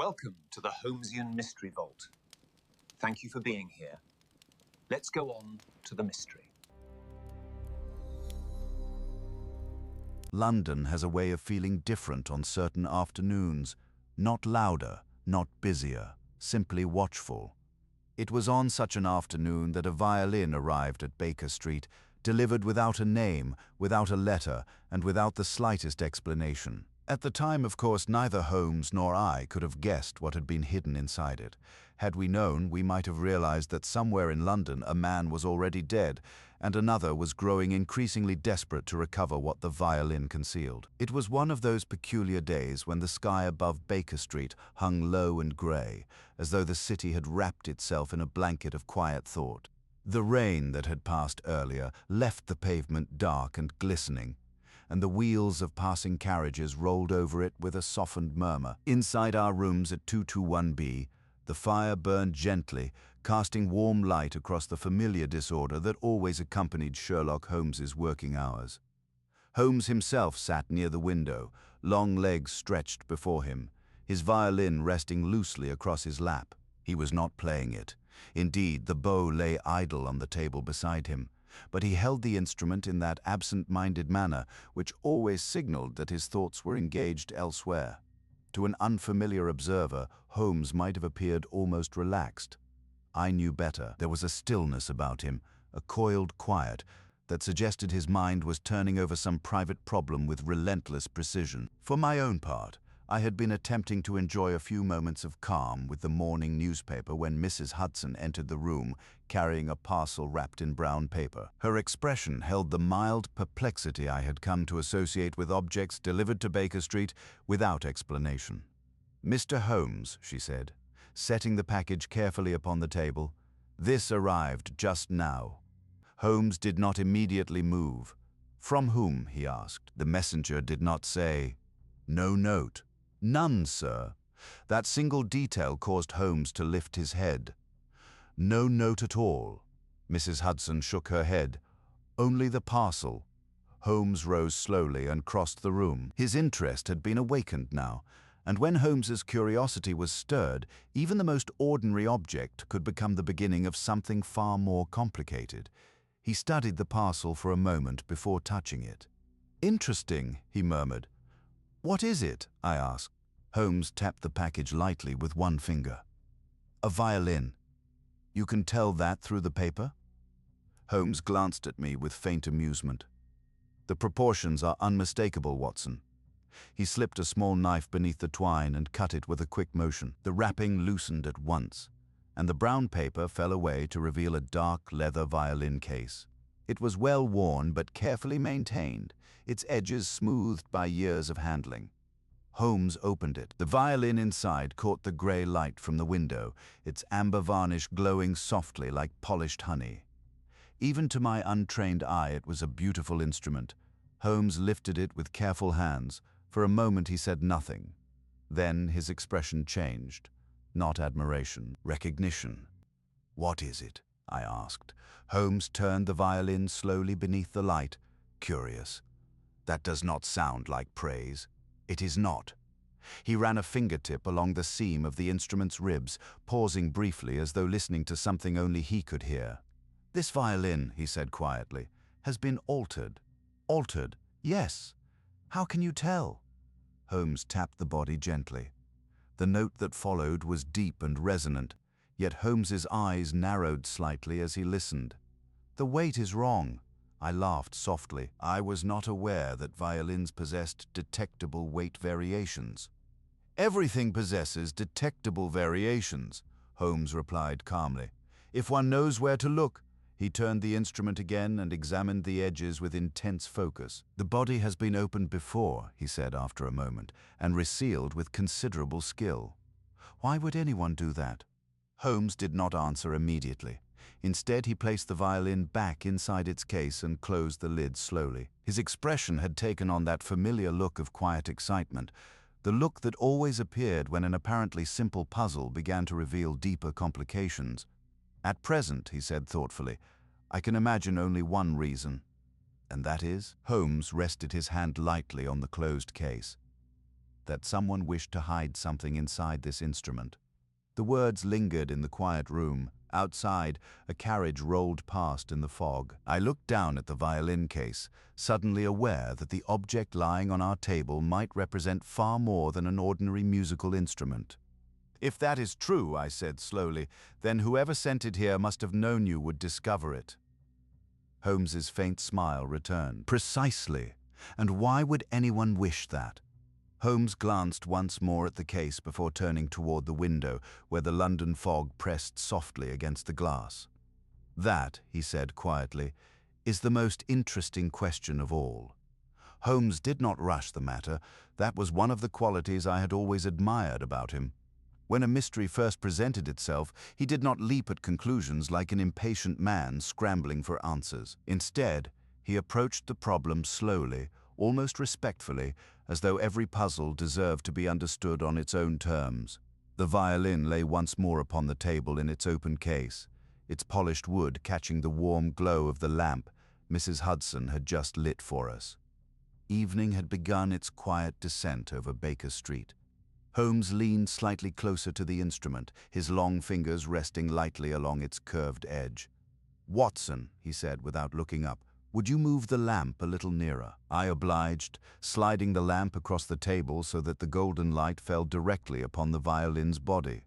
Welcome to the Holmesian Mystery Vault. Thank you for being here. Let's go on to the mystery. London has a way of feeling different on certain afternoons, not louder, not busier, simply watchful. It was on such an afternoon that a violin arrived at Baker Street, delivered without a name, without a letter, and without the slightest explanation. At the time, of course, neither Holmes nor I could have guessed what had been hidden inside it. Had we known, we might have realized that somewhere in London a man was already dead, and another was growing increasingly desperate to recover what the violin concealed. It was one of those peculiar days when the sky above Baker Street hung low and grey, as though the city had wrapped itself in a blanket of quiet thought. The rain that had passed earlier left the pavement dark and glistening, and the wheels of passing carriages rolled over it with a softened murmur. Inside our rooms at 221B, the fire burned gently, casting warm light across the familiar disorder that always accompanied Sherlock Holmes's working hours. Holmes himself sat near the window, long legs stretched before him, his violin resting loosely across his lap. He was not playing it. Indeed, the bow lay idle on the table beside him, but he held the instrument in that absent-minded manner which always signaled that his thoughts were engaged elsewhere. To an unfamiliar observer, Holmes might have appeared almost relaxed. I knew better. There was a stillness about him, a coiled quiet, that suggested his mind was turning over some private problem with relentless precision. For my own part, I had been attempting to enjoy a few moments of calm with the morning newspaper when Mrs. Hudson entered the room carrying a parcel wrapped in brown paper. Her expression held the mild perplexity I had come to associate with objects delivered to Baker Street without explanation. "Mr. Holmes," she said, setting the package carefully upon the table, "this arrived just now." Holmes did not immediately move. "From whom?" he asked. The messenger did not say, "No note." "None, sir." That single detail caused Holmes to lift his head. "No note at all." Mrs. Hudson shook her head. "Only the parcel." Holmes rose slowly and crossed the room. His interest had been awakened now, and when Holmes's curiosity was stirred, even the most ordinary object could become the beginning of something far more complicated. He studied the parcel for a moment before touching it. "Interesting," he murmured. "What is it?" I asked. Holmes tapped the package lightly with one finger. "A violin. You can tell that through the paper?" Holmes glanced at me with faint amusement. "The proportions are unmistakable, Watson." He slipped a small knife beneath the twine and cut it with a quick motion. The wrapping loosened at once, and the brown paper fell away to reveal a dark leather violin case. It was well worn but carefully maintained, its edges smoothed by years of handling. Holmes opened it. The violin inside caught the grey light from the window, its amber varnish glowing softly like polished honey. Even to my untrained eye it was a beautiful instrument. Holmes lifted it with careful hands. For a moment he said nothing. Then his expression changed. Not admiration, recognition. "What is it?" I asked. Holmes turned the violin slowly beneath the light, curious. "That does not sound like praise." "It is not." He ran a fingertip along the seam of the instrument's ribs, pausing briefly as though listening to something only he could hear. "This violin," he said quietly, "has been altered." "Altered?" "Yes." "How can you tell?" Holmes tapped the body gently. The note that followed was deep and resonant, yet Holmes's eyes narrowed slightly as he listened. "The weight is wrong." I laughed softly. I was not aware that violins possessed detectable weight variations. "Everything possesses detectable variations," Holmes replied calmly. "If one knows where to look." He turned the instrument again and examined the edges with intense focus. "The body has been opened before," he said after a moment, "and resealed with considerable skill. Why would anyone do that?" Holmes did not answer immediately. Instead, he placed the violin back inside its case and closed the lid slowly. His expression had taken on that familiar look of quiet excitement, the look that always appeared when an apparently simple puzzle began to reveal deeper complications. "At present," he said thoughtfully, "I can imagine only one reason." "And that is?" Holmes rested his hand lightly on the closed case. that someone wished to hide something inside this instrument. The words lingered in the quiet room. Outside, a carriage rolled past in the fog. I looked down at the violin case, suddenly aware that the object lying on our table might represent far more than an ordinary musical instrument. "If that is true," I said slowly, "then whoever sent it here must have known you would discover it." Holmes's faint smile returned. "Precisely. And why would anyone wish that?" Holmes glanced once more at the case before turning toward the window, where the London fog pressed softly against the glass. "That," he said quietly, "is the most interesting question of all." Holmes did not rush the matter. That was one of the qualities I had always admired about him. When a mystery first presented itself, he did not leap at conclusions like an impatient man scrambling for answers. Instead, he approached the problem slowly, almost respectfully, as though every puzzle deserved to be understood on its own terms. The violin lay once more upon the table in its open case, its polished wood catching the warm glow of the lamp Mrs. Hudson had just lit for us. Evening had begun its quiet descent over Baker Street. Holmes leaned slightly closer to the instrument, his long fingers resting lightly along its curved edge. "Watson," he said without looking up, "would you move the lamp a little nearer?" I obliged, sliding the lamp across the table so that the golden light fell directly upon the violin's body.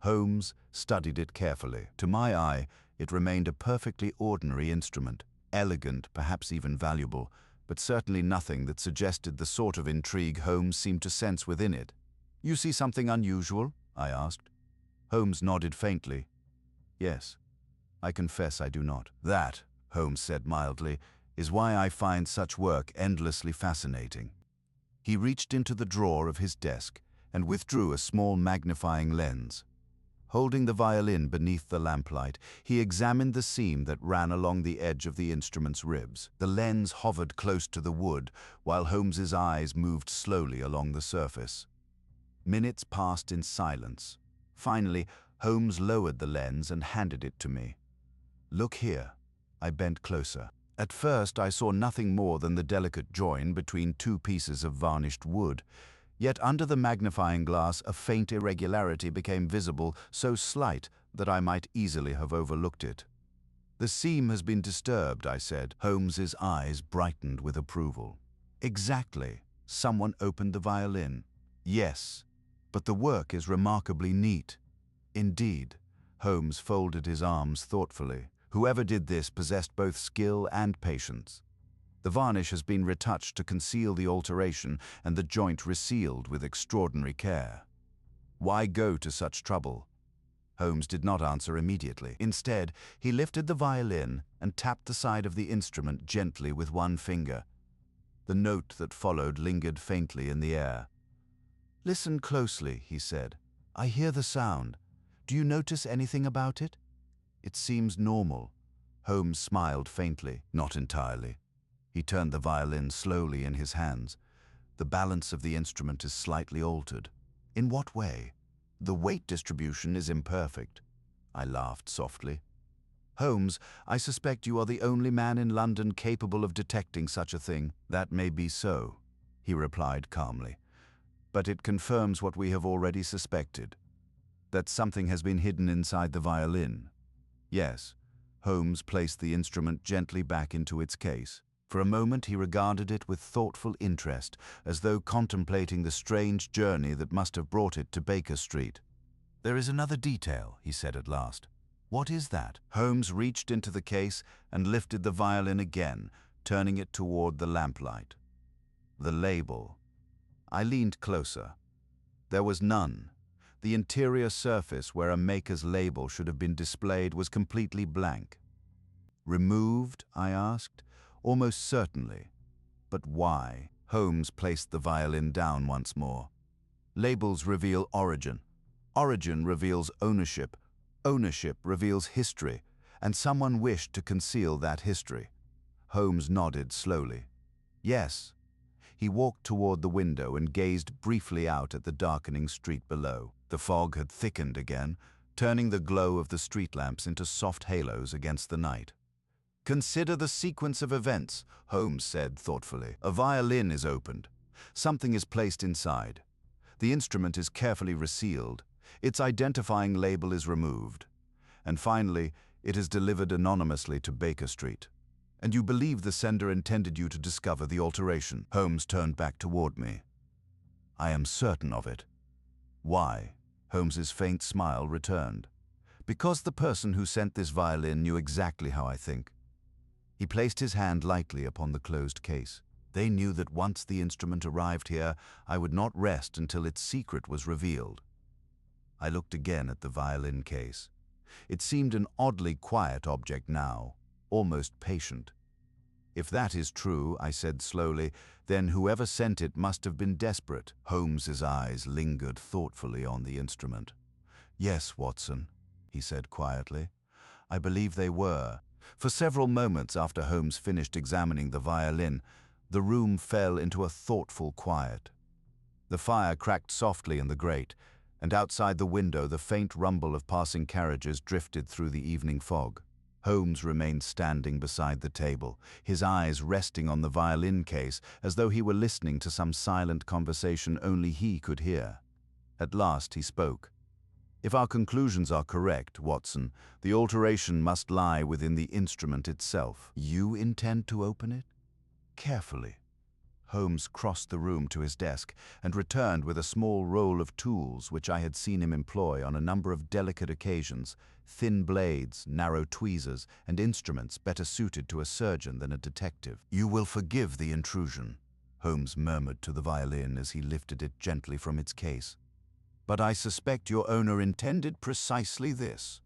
Holmes studied it carefully. To my eye, it remained a perfectly ordinary instrument, elegant, perhaps even valuable, but certainly nothing that suggested the sort of intrigue Holmes seemed to sense within it. "You see something unusual?" I asked. Holmes nodded faintly. "Yes, I confess I do not." "That," Holmes said mildly, "is why I find such work endlessly fascinating." He reached into the drawer of his desk and withdrew a small magnifying lens. Holding the violin beneath the lamplight, he examined the seam that ran along the edge of the instrument's ribs. The lens hovered close to the wood, while Holmes's eyes moved slowly along the surface. Minutes passed in silence. Finally, Holmes lowered the lens and handed it to me. "Look here." I bent closer. At first, I saw nothing more than the delicate join between two pieces of varnished wood. Yet under the magnifying glass, a faint irregularity became visible, so slight that I might easily have overlooked it. "The seam has been disturbed," I said. Holmes's eyes brightened with approval. "Exactly. Someone opened the violin." "Yes, but the work is remarkably neat." "Indeed." Holmes folded his arms thoughtfully. "Whoever did this possessed both skill and patience. The varnish has been retouched to conceal the alteration and the joint resealed with extraordinary care." "Why go to such trouble?" Holmes did not answer immediately. Instead, he lifted the violin and tapped the side of the instrument gently with one finger. The note that followed lingered faintly in the air. "Listen closely," he said. "I hear the sound. Do you notice anything about it?" "It seems normal." Holmes smiled faintly. "Not entirely." He turned the violin slowly in his hands. "The balance of the instrument is slightly altered." "In what way?" "The weight distribution is imperfect." I laughed softly. "Holmes, I suspect you are the only man in London capable of detecting such a thing." "That may be so," he replied calmly. "But it confirms what we have already suspected, that something has been hidden inside the violin." "Yes." Holmes placed the instrument gently back into its case. For a moment he regarded it with thoughtful interest, as though contemplating the strange journey that must have brought it to Baker Street. "There is another detail," he said at last. "What is that?" Holmes reached into the case and lifted the violin again, turning it toward the lamplight. "The label." I leaned closer. There was none. The interior surface where a maker's label should have been displayed was completely blank. "Removed?" I asked. "Almost certainly. But why?" Holmes placed the violin down once more. "Labels reveal origin. Origin reveals ownership. Ownership reveals history, and someone wished to conceal that history." Holmes nodded slowly. "Yes." He walked toward the window and gazed briefly out at the darkening street below. The fog had thickened again, turning the glow of the street lamps into soft halos against the night. "Consider the sequence of events," Holmes said thoughtfully. "A violin is opened. Something is placed inside. The instrument is carefully resealed. Its identifying label is removed. And finally, it is delivered anonymously to Baker Street. And you believe the sender intended you to discover the alteration? Holmes turned back toward me. I am certain of it. Why? Holmes's faint smile returned. Because the person who sent this violin knew exactly how I think. He placed his hand lightly upon the closed case. They knew that once the instrument arrived here, I would not rest until its secret was revealed. I looked again at the violin case. It seemed an oddly quiet object now, almost patient. If that is true, I said slowly, then whoever sent it must have been desperate. Holmes's eyes lingered thoughtfully on the instrument. Yes, Watson, he said quietly. I believe they were. For several moments after Holmes finished examining the violin, the room fell into a thoughtful quiet. The fire cracked softly in the grate, and outside the window the faint rumble of passing carriages drifted through the evening fog. Holmes remained standing beside the table, his eyes resting on the violin case as though he were listening to some silent conversation only he could hear. At last he spoke. If our conclusions are correct, Watson, the alteration must lie within the instrument itself. You intend to open it? Carefully. Holmes crossed the room to his desk and returned with a small roll of tools which I had seen him employ on a number of delicate occasions, thin blades, narrow tweezers, and instruments better suited to a surgeon than a detective. You will forgive the intrusion, Holmes murmured to the violin as he lifted it gently from its case. But I suspect your owner intended precisely this.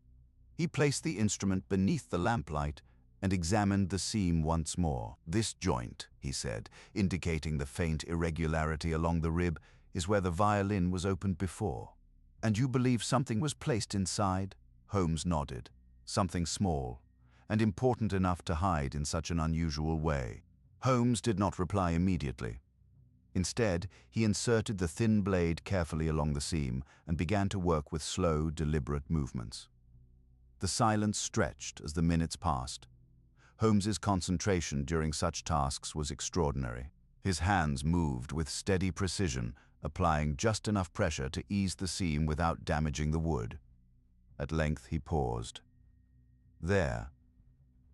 He placed the instrument beneath the lamplight and examined the seam once more. This joint, he said, indicating the faint irregularity along the rib, is where the violin was opened before. And you believe something was placed inside? Holmes nodded. Something small, and important enough to hide in such an unusual way. Holmes did not reply immediately. Instead, he inserted the thin blade carefully along the seam and began to work with slow, deliberate movements. The silence stretched as the minutes passed. Holmes's concentration during such tasks was extraordinary. His hands moved with steady precision, applying just enough pressure to ease the seam without damaging the wood. At length he paused. There.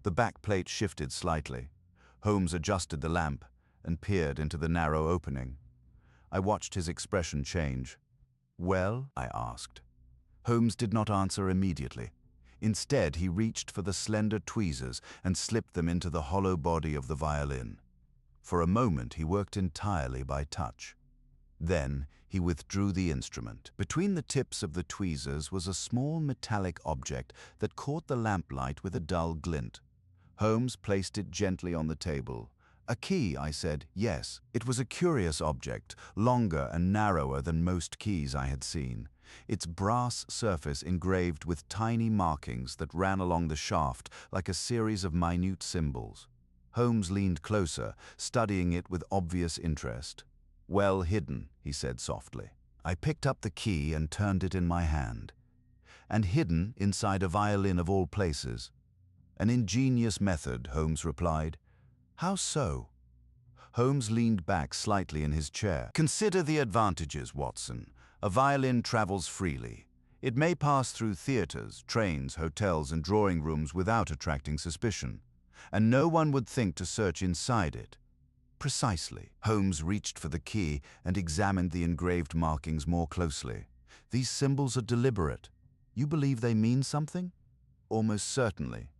The back plate shifted slightly. Holmes adjusted the lamp and peered into the narrow opening. I watched his expression change. Well? I asked. Holmes did not answer immediately. Instead, he reached for the slender tweezers and slipped them into the hollow body of the violin. For a moment, he worked entirely by touch. Then, he withdrew the instrument. Between the tips of the tweezers was a small metallic object that caught the lamplight with a dull glint. Holmes placed it gently on the table. A key, I said. Yes. It was a curious object, longer and narrower than most keys I had seen. Its brass surface engraved with tiny markings that ran along the shaft like a series of minute symbols. Holmes leaned closer, studying it with obvious interest. Well hidden, he said softly. I picked up the key and turned it in my hand. And hidden inside a violin of all places. An ingenious method, Holmes replied. How so? Holmes leaned back slightly in his chair. Consider the advantages, Watson. A violin travels freely. It may pass through theaters, trains, hotels, and drawing rooms without attracting suspicion. And no one would think to search inside it. Precisely. Holmes reached for the key and examined the engraved markings more closely. These symbols are deliberate. You believe they mean something? Almost certainly.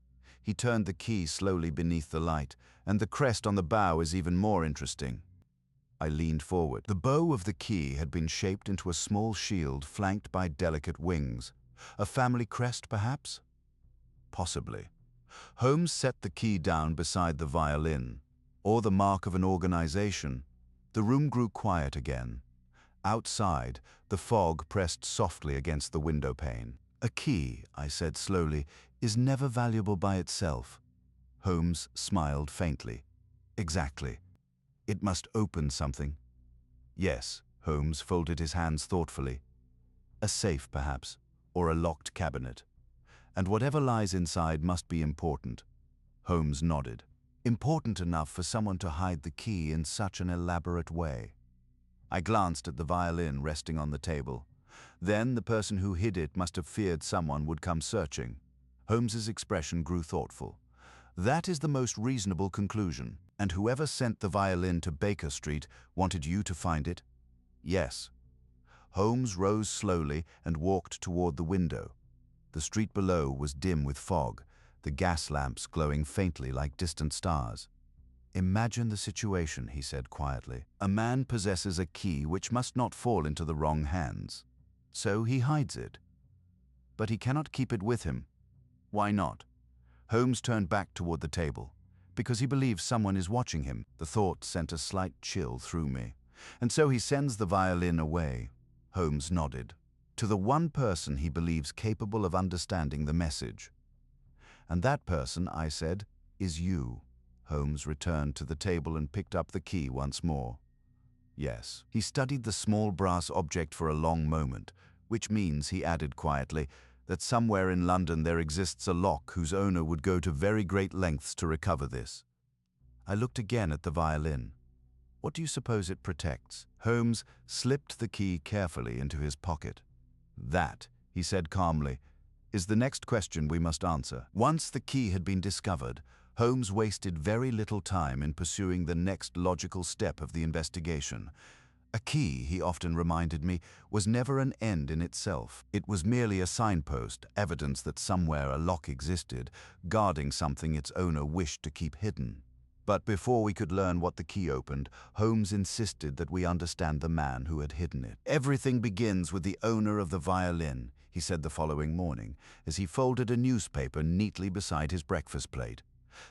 He turned the key slowly beneath the light, and the crest on the bow is even more interesting. I leaned forward. The bow of the key had been shaped into a small shield flanked by delicate wings. A family crest, perhaps? Possibly. Holmes set the key down beside the violin. Or the mark of an organization. The room grew quiet again. Outside, the fog pressed softly against the window pane. A key, I said slowly, is never valuable by itself. Holmes smiled faintly. Exactly. It must open something. Yes, Holmes folded his hands thoughtfully. A safe, perhaps, or a locked cabinet. And whatever lies inside must be important. Holmes nodded. Important enough for someone to hide the key in such an elaborate way. I glanced at the violin resting on the table. Then the person who hid it must have feared someone would come searching. Holmes's expression grew thoughtful. That is the most reasonable conclusion. And whoever sent the violin to Baker Street wanted you to find it? Yes. Holmes rose slowly and walked toward the window. The street below was dim with fog, the gas lamps glowing faintly like distant stars. Imagine the situation, he said quietly. A man possesses a key which must not fall into the wrong hands. So he hides it. But he cannot keep it with him. Why not? Holmes turned back toward the table. Because he believes someone is watching him. The thought sent a slight chill through me. And so he sends the violin away. Holmes nodded. To the one person he believes capable of understanding the message. And that person, I said, is you. Holmes returned to the table and picked up the key once more. Yes. He studied the small brass object for a long moment, which means, he added quietly, that somewhere in London there exists a lock whose owner would go to very great lengths to recover this. I looked again at the violin. What do you suppose it protects? Holmes slipped the key carefully into his pocket. That, he said calmly, is the next question we must answer. Once the key had been discovered, Holmes wasted very little time in pursuing the next logical step of the investigation. A key, he often reminded me, was never an end in itself. It was merely a signpost, evidence that somewhere a lock existed, guarding something its owner wished to keep hidden. But before we could learn what the key opened, Holmes insisted that we understand the man who had hidden it. Everything begins with the owner of the violin, he said the following morning, as he folded a newspaper neatly beside his breakfast plate.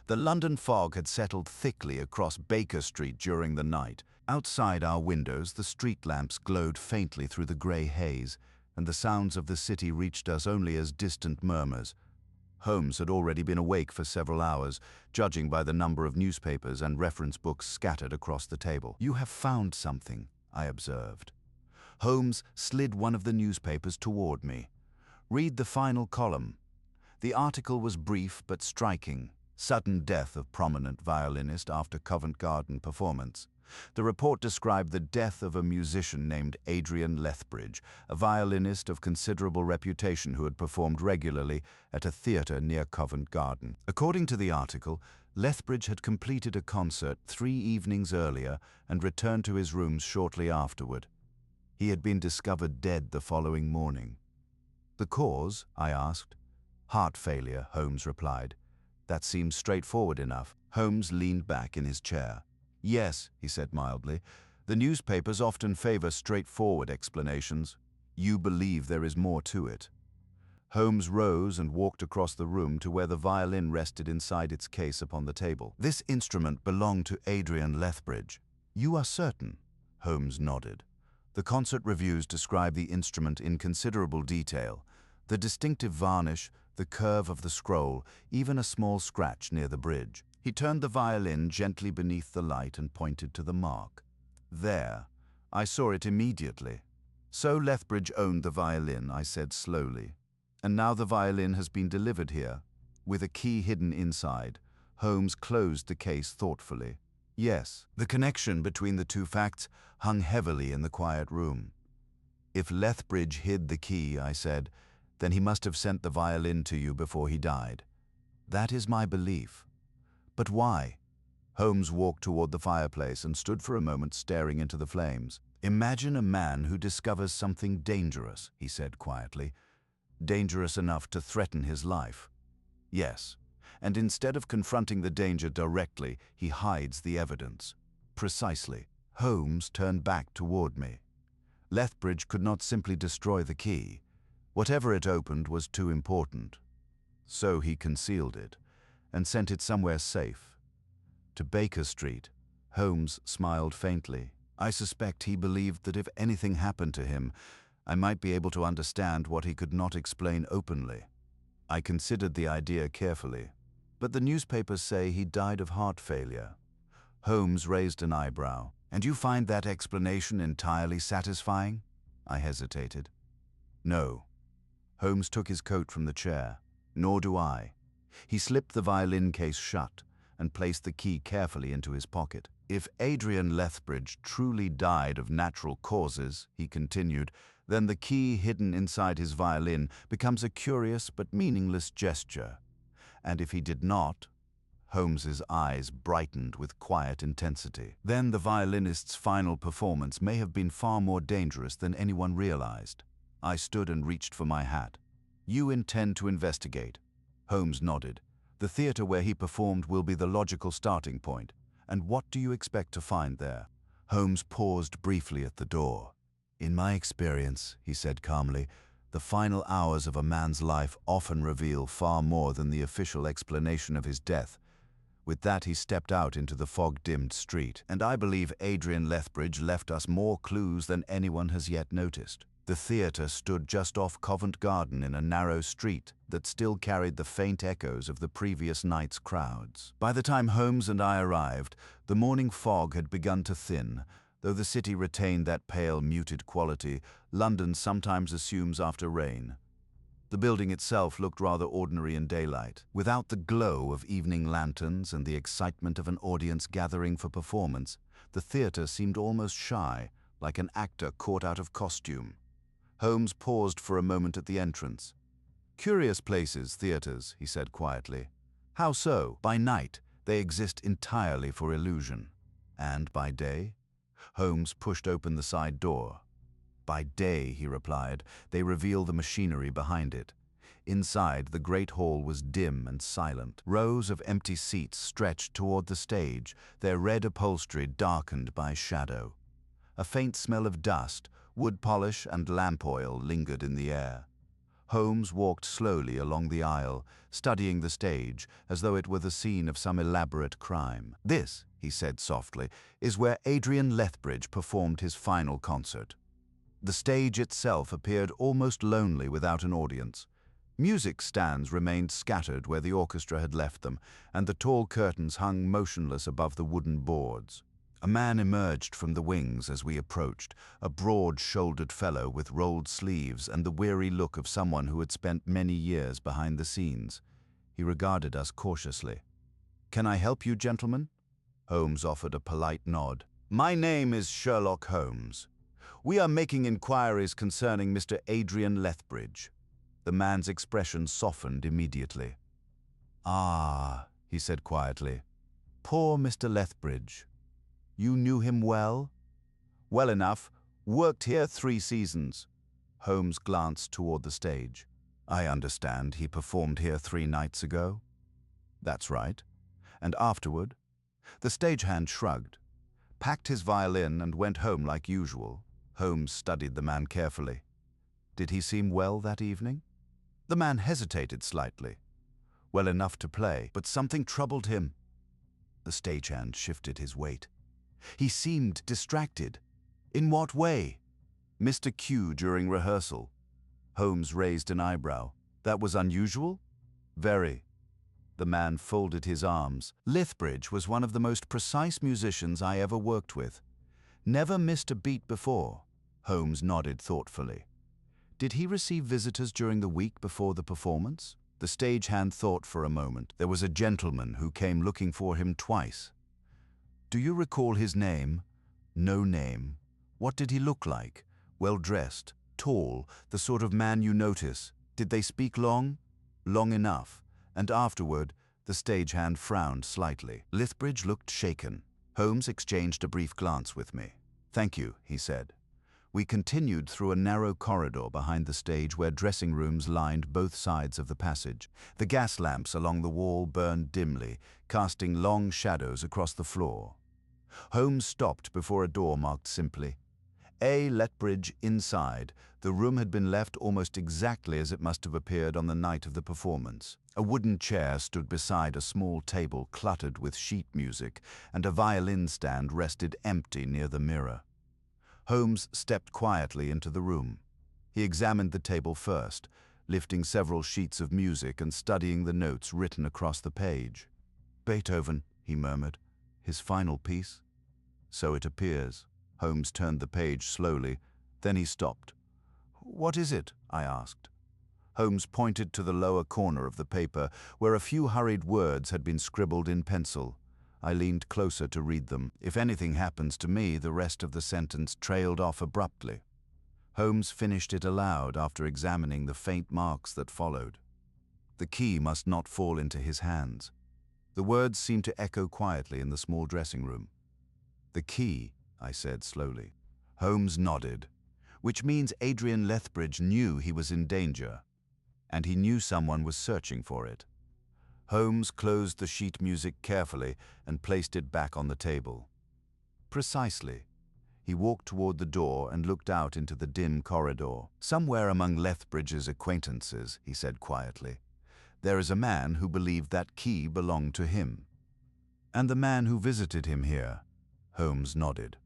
The London fog had settled thickly across Baker Street during the night. Outside our windows, the street lamps glowed faintly through the grey haze, and the sounds of the city reached us only as distant murmurs. Holmes had already been awake for several hours, judging by the number of newspapers and reference books scattered across the table. "You have found something," I observed. Holmes slid one of the newspapers toward me. "Read the final column." The article was brief but striking. Sudden death of prominent violinist after Covent Garden performance. The report described the death of a musician named Adrian Lethbridge, a violinist of considerable reputation who had performed regularly at a theatre near Covent Garden. According to the article, Lethbridge had completed a concert 3 evenings earlier and returned to his rooms shortly afterward. He had been discovered dead the following morning. "The cause?" I asked. "Heart failure," Holmes replied. "That seems straightforward enough." Holmes leaned back in his chair. "Yes," he said mildly, "the newspapers often favor straightforward explanations. You believe there is more to it." Holmes rose and walked across the room to where the violin rested inside its case upon the table. "This instrument belonged to Adrian Lethbridge." "You are certain?" Holmes nodded. The concert reviews describe the instrument in considerable detail. The distinctive varnish, the curve of the scroll, even a small scratch near the bridge. He turned the violin gently beneath the light and pointed to the mark. "There. I saw it immediately." "So Lethbridge owned the violin," I said slowly. "And now the violin has been delivered here, with a key hidden inside." Holmes closed the case thoughtfully. "Yes." The connection between the two facts hung heavily in the quiet room. "If Lethbridge hid the key," I said, "then he must have sent the violin to you before he died." "That is my belief." "But why?" Holmes walked toward the fireplace and stood for a moment staring into the flames. "Imagine a man who discovers something dangerous," he said quietly. "Dangerous enough to threaten his life." "Yes. And instead of confronting the danger directly, he hides the evidence." "Precisely." Holmes turned back toward me. "Lethbridge could not simply destroy the key. Whatever it opened was too important. So he concealed it and sent it somewhere safe. To Baker Street." Holmes smiled faintly. "I suspect he believed that if anything happened to him, I might be able to understand what he could not explain openly. I considered the idea carefully. But the newspapers say he died of heart failure." Holmes raised an eyebrow. "And you find that explanation entirely satisfying?" I hesitated. "No." Holmes took his coat from the chair. "Nor do I." He slipped the violin case shut and placed the key carefully into his pocket. If Adrian Lethbridge truly died of natural causes, he continued, then the key hidden inside his violin becomes a curious but meaningless gesture. And if he did not, Holmes's eyes brightened with quiet intensity. Then the violinist's final performance may have been far more dangerous than anyone realized. I stood and reached for my hat. You intend to investigate? Holmes nodded. The theater where he performed will be the logical starting point. And what do you expect to find there? Holmes paused briefly at the door. In my experience, he said calmly, the final hours of a man's life often reveal far more than the official explanation of his death. With that, he stepped out into the fog-dimmed street, and I believe Adrian Lethbridge left us more clues than anyone has yet noticed. The theater stood just off Covent Garden in a narrow street that still carried the faint echoes of the previous night's crowds. By the time Holmes and I arrived, the morning fog had begun to thin. Though the city retained that pale, muted quality London sometimes assumes after rain. The building itself looked rather ordinary in daylight, without the glow of evening lanterns and the excitement of an audience gathering for performance. The theater seemed almost shy, like an actor caught out of costume. Holmes paused for a moment at the entrance. Curious places, theaters, he said quietly. How so? By night, they exist entirely for illusion. And by day? Holmes pushed open the side door. By day, he replied, they reveal the machinery behind it. Inside, the great hall was dim and silent. Rows of empty seats stretched toward the stage, their red upholstery darkened by shadow. A faint smell of dust, wood polish and lamp oil lingered in the air. Holmes walked slowly along the aisle, studying the stage as though it were the scene of some elaborate crime. This, he said softly, is where Adrian Lethbridge performed his final concert. The stage itself appeared almost lonely without an audience. Music stands remained scattered where the orchestra had left them, and the tall curtains hung motionless above the wooden boards. A man emerged from the wings as we approached, a broad-shouldered fellow with rolled sleeves and the weary look of someone who had spent many years behind the scenes. He regarded us cautiously. "Can I help you, gentlemen?" Holmes offered a polite nod. "My name is Sherlock Holmes. We are making inquiries concerning Mr. Adrian Lethbridge." The man's expression softened immediately. "Ah," he said quietly. "Poor Mr. Lethbridge. You knew him well?" "Well enough. Worked here 3 seasons." Holmes glanced toward the stage. "I understand he performed here 3 nights ago?" "That's right. And afterward?" The stagehand shrugged, packed his violin and went home like usual. Holmes studied the man carefully. "Did he seem well that evening?" The man hesitated slightly. "Well enough to play, but something troubled him." The stagehand shifted his weight. "He seemed distracted." "In what way?" "Mr. Q during rehearsal." Holmes raised an eyebrow. "That was unusual?" "Very." The man folded his arms. "Lethbridge was one of the most precise musicians I ever worked with. Never missed a beat before." Holmes nodded thoughtfully. "Did he receive visitors during the week before the performance?" The stagehand thought for a moment. "There was a gentleman who came looking for him twice." "Do you recall his name?" "No name." "What did he look like?" "Well-dressed, tall, the sort of man you notice." "Did they speak long?" "Long enough." "And afterward?" The stagehand frowned slightly. Lethbridge looked shaken. Holmes exchanged a brief glance with me. "Thank you," he said. We continued through a narrow corridor behind the stage where dressing rooms lined both sides of the passage. The gas lamps along the wall burned dimly, casting long shadows across the floor. Holmes stopped before a door marked simply, A. Lethbridge inside. The room had been left almost exactly as it must have appeared on the night of the performance. A wooden chair stood beside a small table cluttered with sheet music, and a violin stand rested empty near the mirror. Holmes stepped quietly into the room. He examined the table first, lifting several sheets of music and studying the notes written across the page. "Beethoven," he murmured. "His final piece?" "So it appears." Holmes turned the page slowly, then he stopped. "What is it?" I asked. Holmes pointed to the lower corner of the paper, where a few hurried words had been scribbled in pencil. I leaned closer to read them. If anything happens to me, the rest of the sentence trailed off abruptly. Holmes finished it aloud after examining the faint marks that followed. The key must not fall into his hands. The words seemed to echo quietly in the small dressing room. The key, I said slowly. Holmes nodded, which means Adrian Lethbridge knew he was in danger, and he knew someone was searching for it. Holmes closed the sheet music carefully and placed it back on the table. Precisely. He walked toward the door and looked out into the dim corridor. Somewhere among Lethbridge's acquaintances, he said quietly, there is a man who believed that key belonged to him. And the man who visited him here? Holmes nodded.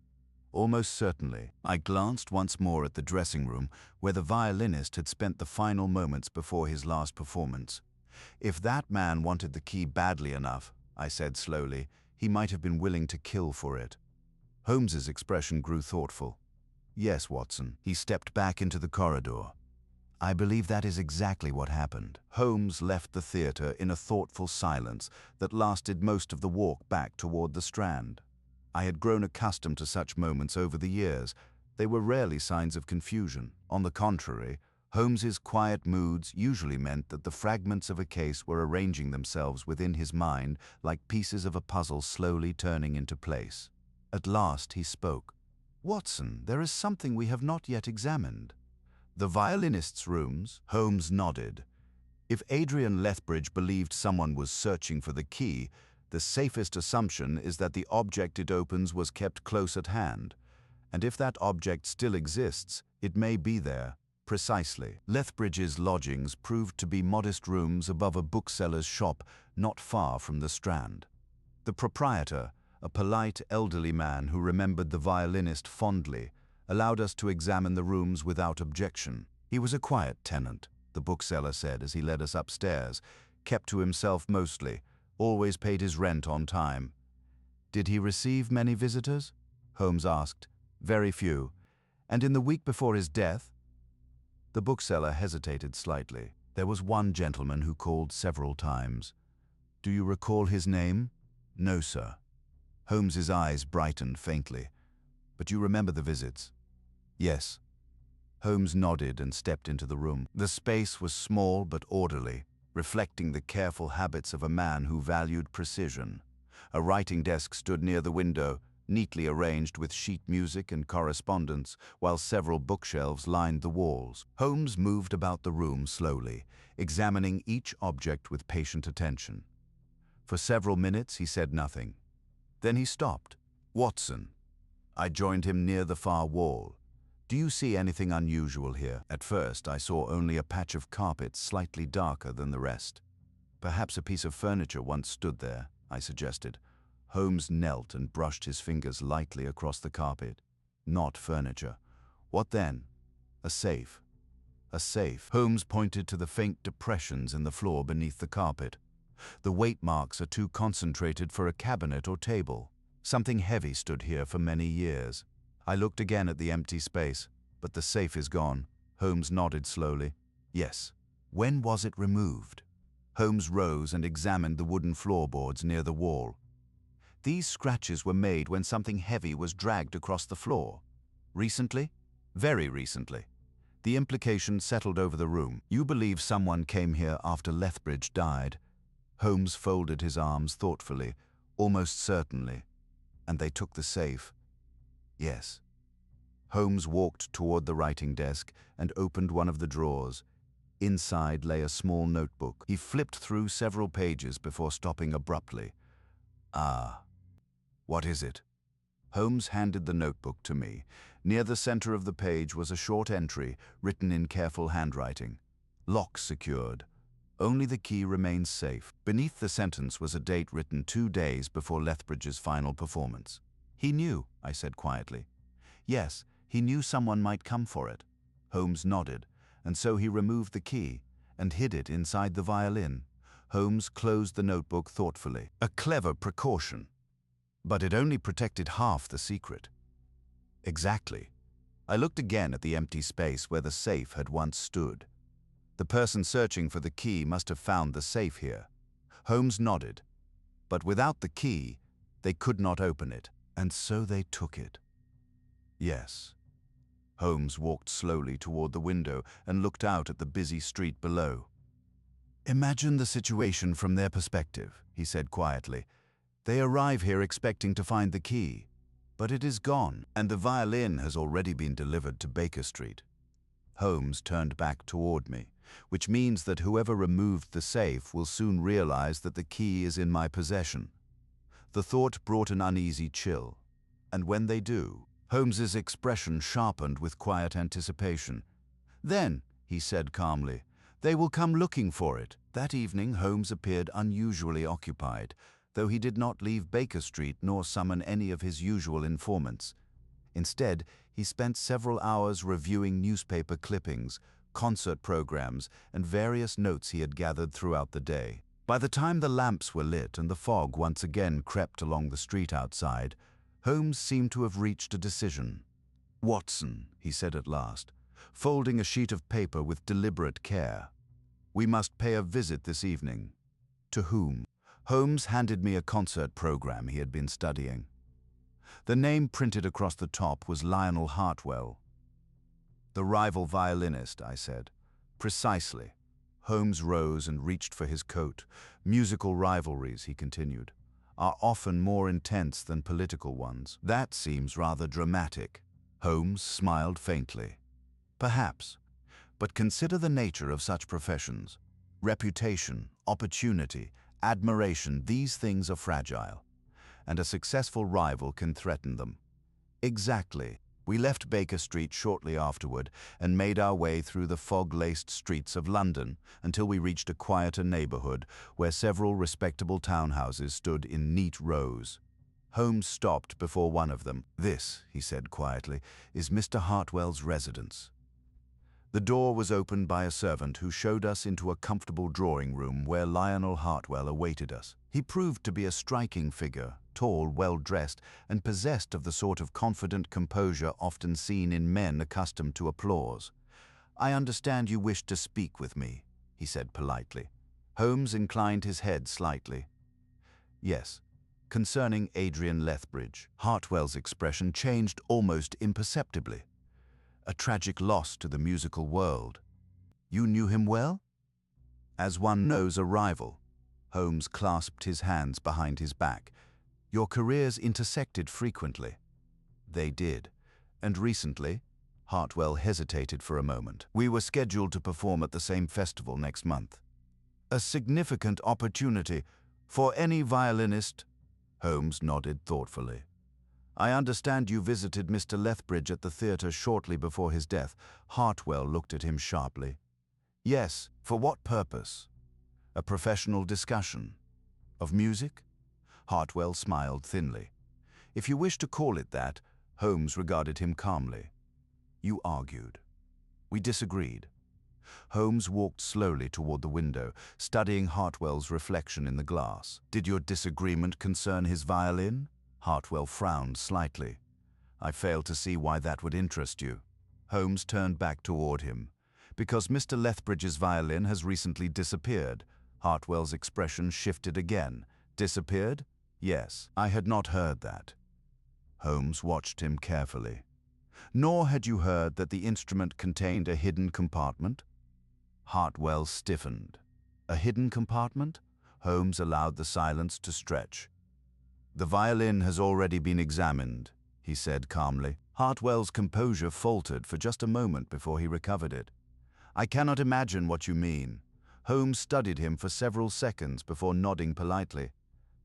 Almost certainly. I glanced once more at the dressing room where the violinist had spent the final moments before his last performance. If that man wanted the key badly enough, I said slowly, he might have been willing to kill for it. Holmes's expression grew thoughtful. Yes, Watson. He stepped back into the corridor. I believe that is exactly what happened. Holmes left the theater in a thoughtful silence that lasted most of the walk back toward the Strand. I had grown accustomed to such moments over the years. They were rarely signs of confusion. On the contrary, Holmes's quiet moods usually meant that the fragments of a case were arranging themselves within his mind like pieces of a puzzle slowly turning into place. At last he spoke. Watson, there is something we have not yet examined. The violinist's rooms? Holmes nodded. If Adrian Lethbridge believed someone was searching for the key, the safest assumption is that the object it opens was kept close at hand. And if that object still exists, it may be there. Precisely. Lethbridge's lodgings proved to be modest rooms above a bookseller's shop not far from the Strand. The proprietor, a polite elderly man who remembered the violinist fondly, allowed us to examine the rooms without objection. He was a quiet tenant, the bookseller said as he led us upstairs, kept to himself mostly, always paid his rent on time. Did he receive many visitors? Holmes asked. Very few. And in the week before his death? The bookseller hesitated slightly. There was one gentleman who called several times. Do you recall his name? No, sir. Holmes's eyes brightened faintly. But you remember the visits? Yes. Holmes nodded and stepped into the room. The space was small but orderly, reflecting the careful habits of a man who valued precision. A writing desk stood near the window, neatly arranged with sheet music and correspondence, while several bookshelves lined the walls. Holmes moved about the room slowly, examining each object with patient attention. For several minutes he said nothing. Then he stopped. Watson. I joined him near the far wall. Do you see anything unusual here? At first I saw only a patch of carpet slightly darker than the rest. Perhaps a piece of furniture once stood there, I suggested. Holmes knelt and brushed his fingers lightly across the carpet. Not furniture. What then? A safe. A safe. Holmes pointed to the faint depressions in the floor beneath the carpet. The weight marks are too concentrated for a cabinet or table. Something heavy stood here for many years. I looked again at the empty space, but the safe is gone. Holmes nodded slowly. Yes. When was it removed? Holmes rose and examined the wooden floorboards near the wall. These scratches were made when something heavy was dragged across the floor. Recently? Very recently. The implication settled over the room. You believe someone came here after Lethbridge died? Holmes folded his arms thoughtfully, almost certainly. And they took the safe? Yes. Holmes walked toward the writing desk and opened one of the drawers. Inside lay a small notebook. He flipped through several pages before stopping abruptly. Ah. What is it? Holmes handed the notebook to me. Near the center of the page was a short entry written in careful handwriting. Lock secured. Only the key remains safe. Beneath the sentence was a date written 2 days before Lethbridge's final performance. He knew, I said quietly. Yes, he knew someone might come for it. Holmes nodded, and so he removed the key and hid it inside the violin. Holmes closed the notebook thoughtfully. A clever precaution. But it only protected half the secret. Exactly. I looked again at the empty space where the safe had once stood. The person searching for the key must have found the safe here. Holmes nodded. But without the key, They could not open it, and so they took it. Yes. Holmes walked slowly toward the window and looked out at the busy street below. "Imagine the situation from their perspective," he said quietly. "They arrive here expecting to find the key, but it is gone, and the violin has already been delivered to Baker Street." Holmes turned back toward me, which means that whoever removed the safe will soon realize that the key is in my possession. The thought brought an uneasy chill, and when they do, Holmes's expression sharpened with quiet anticipation. "Then," he said calmly, "they will come looking for it." That evening Holmes appeared unusually occupied, though he did not leave Baker Street nor summon any of his usual informants. Instead, he spent several hours reviewing newspaper clippings, concert programs, and various notes he had gathered throughout the day. By the time the lamps were lit and the fog once again crept along the street outside, Holmes seemed to have reached a decision. "Watson," he said at last, folding a sheet of paper with deliberate care, "we must pay a visit this evening." "To whom?" Holmes handed me a concert program he had been studying. The name printed across the top was Lionel Hartwell. "The rival violinist," I said. "Precisely." Holmes rose and reached for his coat. "Musical rivalries," he continued, "are often more intense than political ones." "That seems rather dramatic." Holmes smiled faintly. "Perhaps. But consider the nature of such professions. Reputation, opportunity, admiration, these things are fragile, and a successful rival can threaten them." "Exactly." We left Baker Street shortly afterward and made our way through the fog-laced streets of London until we reached a quieter neighborhood where several respectable townhouses stood in neat rows. Holmes stopped before one of them. "This," he said quietly, "is Mr. Hartwell's residence." The door was opened by a servant who showed us into a comfortable drawing room where Lionel Hartwell awaited us. He proved to be a striking figure, tall, well-dressed, and possessed of the sort of confident composure often seen in men accustomed to applause. "I understand you wished to speak with me," he said politely. Holmes inclined his head slightly. "Yes, concerning Adrian Lethbridge." Hartwell's expression changed almost imperceptibly. "A tragic loss to the musical world. You knew him well?" "As one knows a rival." Holmes clasped his hands behind his back. "Your careers intersected frequently." "They did. And recently?" Hartwell hesitated for a moment. "We were scheduled to perform at the same festival next month." "A significant opportunity for any violinist." Holmes nodded thoughtfully. "I understand you visited Mr. Lethbridge at the theatre shortly before his death." Hartwell looked at him sharply. "Yes, for what purpose?" "A professional discussion." "Of music?" Hartwell smiled thinly. "If you wish to call it that." Holmes regarded him calmly. "You argued." "We disagreed." Holmes walked slowly toward the window, studying Hartwell's reflection in the glass. "Did your disagreement concern his violin?" Hartwell frowned slightly. "I fail to see why that would interest you." Holmes turned back toward him. "Because Mr. Lethbridge's violin has recently disappeared." Hartwell's expression shifted again. "Disappeared?" "Yes." "I had not heard that." Holmes watched him carefully. "Nor had you heard that the instrument contained a hidden compartment?" Hartwell stiffened. "A hidden compartment?" Holmes allowed the silence to stretch. "The violin has already been examined," he said calmly. Hartwell's composure faltered for just a moment before he recovered it. "I cannot imagine what you mean." Holmes studied him for several seconds before nodding politely.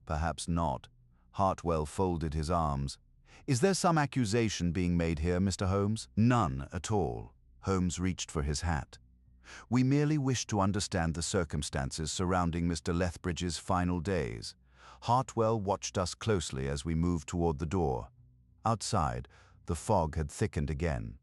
"Perhaps not." Hartwell folded his arms. "Is there some accusation being made here, Mr. Holmes?" "None at all." Holmes reached for his hat. "We merely wish to understand the circumstances surrounding Mr. Lethbridge's final days." Hartwell watched us closely as we moved toward the door. Outside, the fog had thickened again.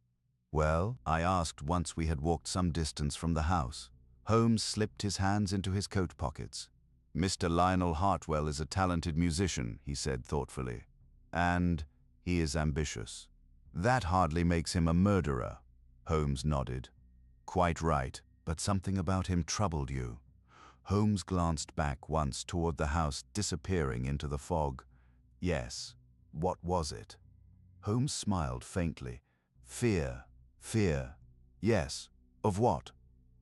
"Well?" I asked once we had walked some distance from the house. Holmes slipped his hands into his coat pockets. "Mr. Lionel Hartwell is a talented musician," he said thoughtfully. "And he is ambitious." "That hardly makes him a murderer." Holmes nodded. "Quite right, but something about him troubled you." Holmes glanced back once toward the house disappearing into the fog. Yes. What was it? Holmes smiled faintly. Fear. Fear. Yes. Of what?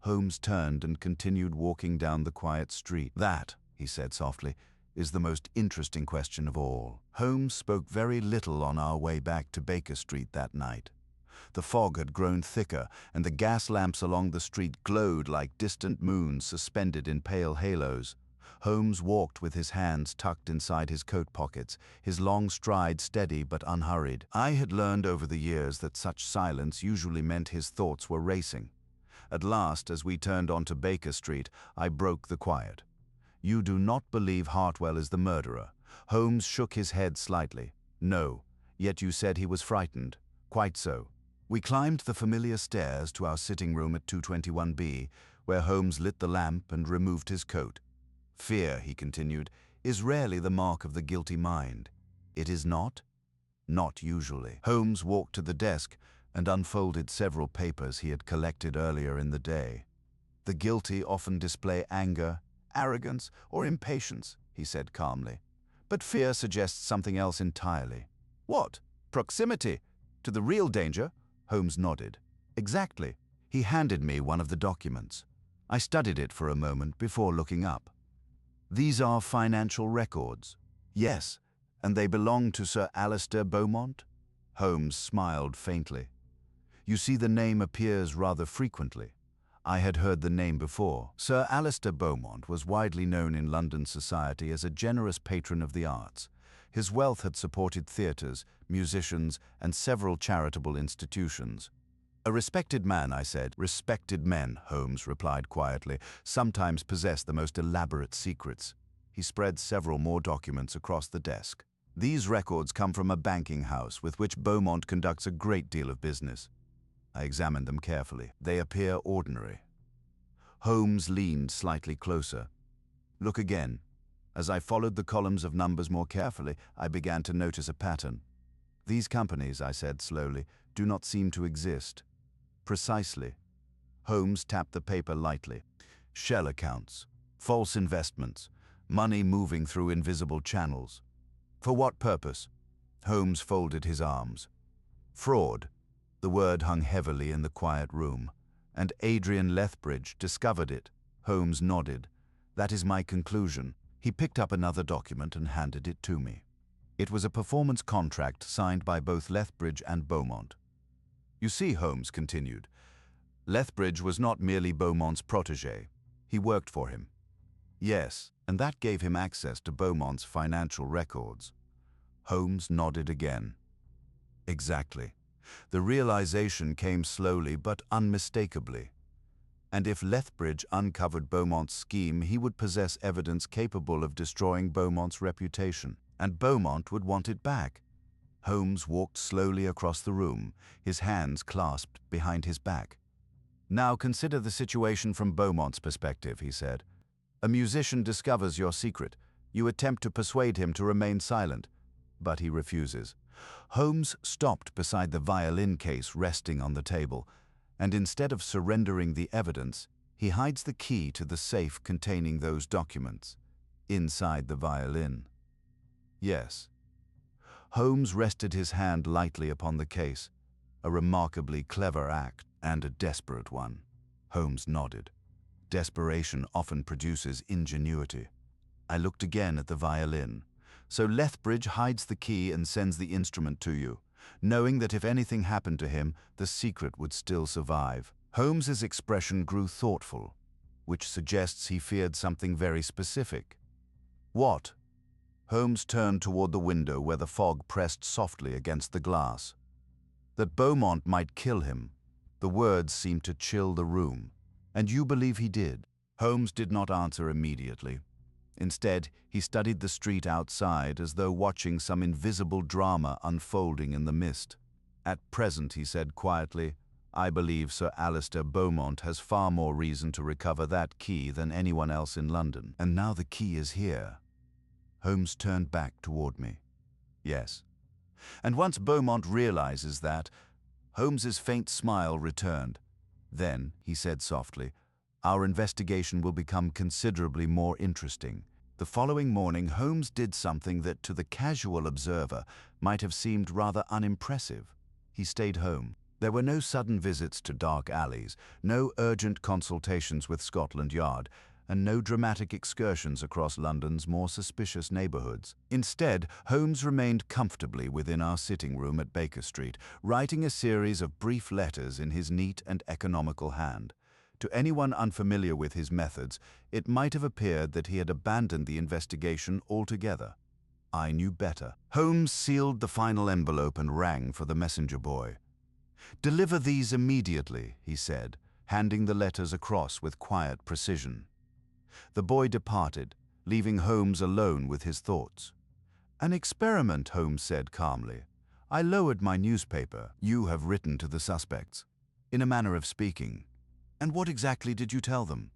Holmes turned and continued walking down the quiet street. That, he said softly, is the most interesting question of all. Holmes spoke very little on our way back to Baker Street that night. The fog had grown thicker, and the gas lamps along the street glowed like distant moons suspended in pale halos. Holmes walked with his hands tucked inside his coat pockets, his long stride steady but unhurried. I had learned over the years that such silence usually meant his thoughts were racing. At last, as we turned onto Baker Street, I broke the quiet. "You do not believe Hartwell is the murderer?" Holmes shook his head slightly. "No, yet you said he was frightened." "Quite so." We climbed the familiar stairs to our sitting room at 221B, where Holmes lit the lamp and removed his coat. "Fear," he continued, "is rarely the mark of the guilty mind." "It is not?" "Not usually." Holmes walked to the desk and unfolded several papers he had collected earlier in the day. "The guilty often display anger, arrogance, or impatience," he said calmly. "But fear suggests something else entirely." "What? Proximity to the real danger?" Holmes nodded. "Exactly." He handed me one of the documents. I studied it for a moment before looking up. "These are financial records." "Yes, and they belong to Sir Alistair Beaumont?" Holmes smiled faintly. "You see, the name appears rather frequently." I had heard the name before. Sir Alistair Beaumont was widely known in London society as a generous patron of the arts. His wealth had supported theatres, musicians, and several charitable institutions. "A respected man," I said. "Respected men," Holmes replied quietly, "sometimes possess the most elaborate secrets." He spread several more documents across the desk. "These records come from a banking house with which Beaumont conducts a great deal of business." I examined them carefully. "They appear ordinary." Holmes leaned slightly closer. "Look again." As I followed the columns of numbers more carefully, I began to notice a pattern. "These companies," I said slowly, "do not seem to exist." "Precisely." Holmes tapped the paper lightly. "Shell accounts, false investments, money moving through invisible channels." "For what purpose?" Holmes folded his arms. "Fraud." The word hung heavily in the quiet room. "And Adrian Lethbridge discovered it." Holmes nodded. "That is my conclusion." He picked up another document and handed it to me. It was a performance contract signed by both Lethbridge and Beaumont. "You see," Holmes continued, "Lethbridge was not merely Beaumont's protégé. He worked for him." "Yes, and that gave him access to Beaumont's financial records." Holmes nodded again. "Exactly. The realization came slowly but unmistakably. And if Lethbridge uncovered Beaumont's scheme, he would possess evidence capable of destroying Beaumont's reputation, and Beaumont would want it back." Holmes walked slowly across the room, his hands clasped behind his back. "Now consider the situation from Beaumont's perspective," he said. "A musician discovers your secret. You attempt to persuade him to remain silent, but he refuses." Holmes stopped beside the violin case resting on the table, and instead of surrendering the evidence, he hides the key to the safe containing those documents, inside the violin. "Yes." Holmes rested his hand lightly upon the case. "A remarkably clever act, and a desperate one." Holmes nodded. "Desperation often produces ingenuity." I looked again at the violin. "So Lethbridge hides the key and sends the instrument to you, knowing that if anything happened to him, the secret would still survive." Holmes's expression grew thoughtful, which suggests he feared something very specific. "What?" Holmes turned toward the window where the fog pressed softly against the glass. "That Beaumont might kill him." The words seemed to chill the room. "And you believe he did?" Holmes did not answer immediately. Instead, he studied the street outside as though watching some invisible drama unfolding in the mist. "At present," he said quietly, "I believe Sir Alistair Beaumont has far more reason to recover that key than anyone else in London. And now the key is here." Holmes turned back toward me. "Yes. And once Beaumont realizes that..." Holmes's faint smile returned. "Then," he said softly, "our investigation will become considerably more interesting." The following morning, Holmes did something that, to the casual observer, might have seemed rather unimpressive. He stayed home. There were no sudden visits to dark alleys, no urgent consultations with Scotland Yard, and no dramatic excursions across London's more suspicious neighbourhoods. Instead, Holmes remained comfortably within our sitting room at Baker Street, writing a series of brief letters in his neat and economical hand. To anyone unfamiliar with his methods, it might have appeared that he had abandoned the investigation altogether. I knew better. Holmes sealed the final envelope and rang for the messenger boy. "Deliver these immediately," he said, handing the letters across with quiet precision. The boy departed, leaving Holmes alone with his thoughts. "An experiment," Holmes said calmly. "I lowered my newspaper. You have written to the suspects." "In a manner of speaking. And what exactly did you tell them?"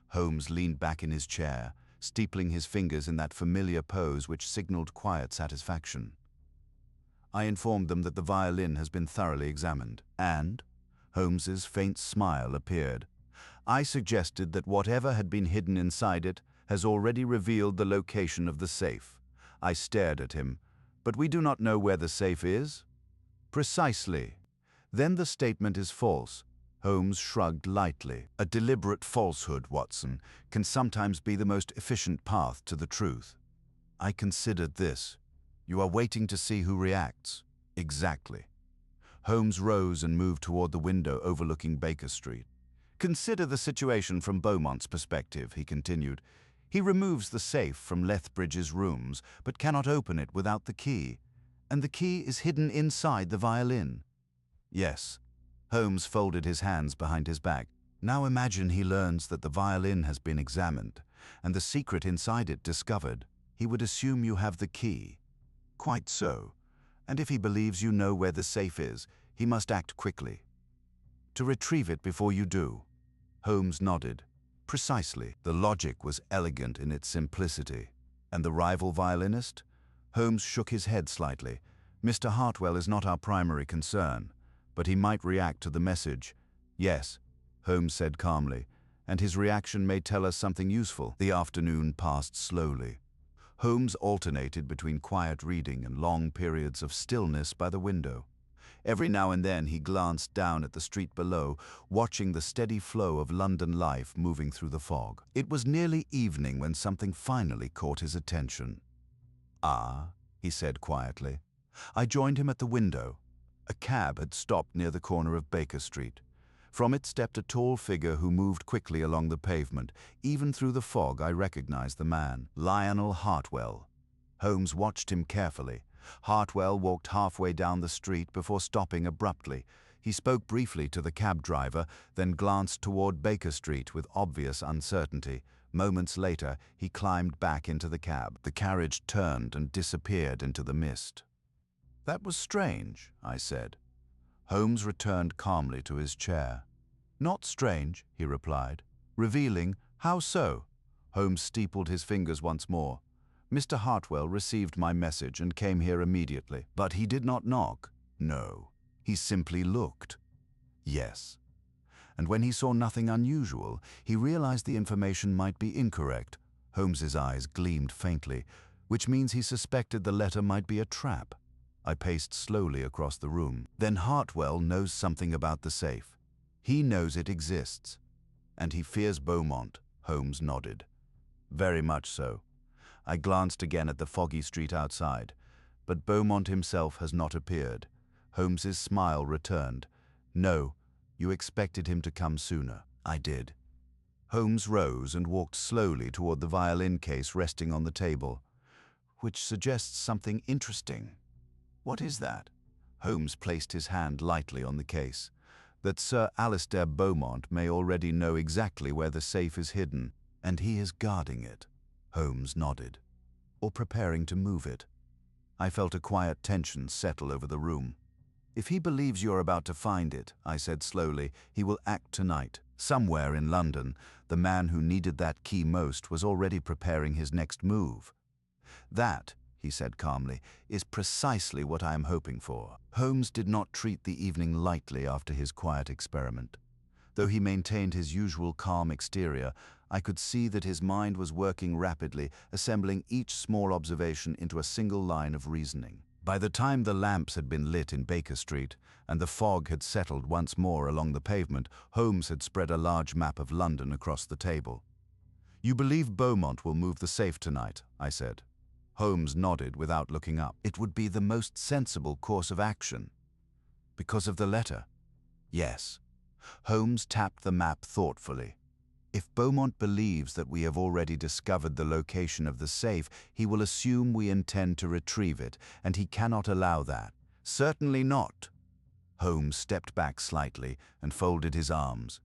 Holmes leaned back in his chair, steepling his fingers in that familiar pose which signaled quiet satisfaction. "I informed them that the violin has been thoroughly examined." "And?" Holmes's faint smile appeared. "I suggested that whatever had been hidden inside it has already revealed the location of the safe." I stared at him. "But we do not know where the safe is?" "Precisely." "Then the statement is false." Holmes shrugged lightly. "A deliberate falsehood, Watson, can sometimes be the most efficient path to the truth." I considered this. "You are waiting to see who reacts." "Exactly." Holmes rose and moved toward the window overlooking Baker Street. "Consider the situation from Beaumont's perspective," he continued. "He removes the safe from Lethbridge's rooms, but cannot open it without the key. And the key is hidden inside the violin." "Yes." Holmes folded his hands behind his back. "Now imagine he learns that the violin has been examined, and the secret inside it discovered. He would assume you have the key." "Quite so. And if he believes you know where the safe is, he must act quickly." "To retrieve it before you do." Holmes nodded. "Precisely." The logic was elegant in its simplicity. "And the rival violinist?" Holmes shook his head slightly. "Mr. Hartwell is not our primary concern, but he might react to the message." "Yes," Holmes said calmly, "and his reaction may tell us something useful." The afternoon passed slowly. Holmes alternated between quiet reading and long periods of stillness by the window. Every now and then he glanced down at the street below, watching the steady flow of London life moving through the fog. It was nearly evening when something finally caught his attention. "Ah," he said quietly. I joined him at the window. A cab had stopped near the corner of Baker Street. From it stepped a tall figure who moved quickly along the pavement. Even through the fog, I recognized the man. Lionel Hartwell. Holmes watched him carefully. Hartwell walked halfway down the street before stopping abruptly. He spoke briefly to the cab driver, then glanced toward Baker Street with obvious uncertainty. Moments later, he climbed back into the cab. The carriage turned and disappeared into the mist. "That was strange," I said. Holmes returned calmly to his chair. "Not strange," he replied. "Revealing. How so?" Holmes steepled his fingers once more. "Mr. Hartwell received my message and came here immediately. But he did not knock." "No. He simply looked." "Yes." "And when he saw nothing unusual, he realized the information might be incorrect." Holmes's eyes gleamed faintly, "which means he suspected the letter might be a trap." I paced slowly across the room. "Then Hartwell knows something about the safe. He knows it exists. And he fears Beaumont." Holmes nodded. "Very much so." I glanced again at the foggy street outside, but Beaumont himself has not appeared. Holmes's smile returned. "No, you expected him to come sooner." "I did." Holmes rose and walked slowly toward the violin case resting on the table. "Which suggests something interesting." "What is that?" Holmes placed his hand lightly on the case. "That Sir Alistair Beaumont may already know exactly where the safe is hidden, and he is guarding it." Holmes nodded. "Or preparing to move it." I felt a quiet tension settle over the room. "If he believes you're about to find it," I said slowly, "he will act tonight. Somewhere in London, the man who needed that key most was already preparing his next move." "That," he said calmly, "is precisely what I am hoping for." Holmes did not treat the evening lightly after his quiet experiment. Though he maintained his usual calm exterior, I could see that his mind was working rapidly, assembling each small observation into a single line of reasoning. By the time the lamps had been lit in Baker Street and the fog had settled once more along the pavement, Holmes had spread a large map of London across the table. "You believe Beaumont will move the safe tonight?" I said. Holmes nodded without looking up. "It would be the most sensible course of action." "Because of the letter?" "Yes." Holmes tapped the map thoughtfully. "If Beaumont believes that we have already discovered the location of the safe, he will assume we intend to retrieve it, and he cannot allow that." "Certainly not." Holmes stepped back slightly and folded his arms.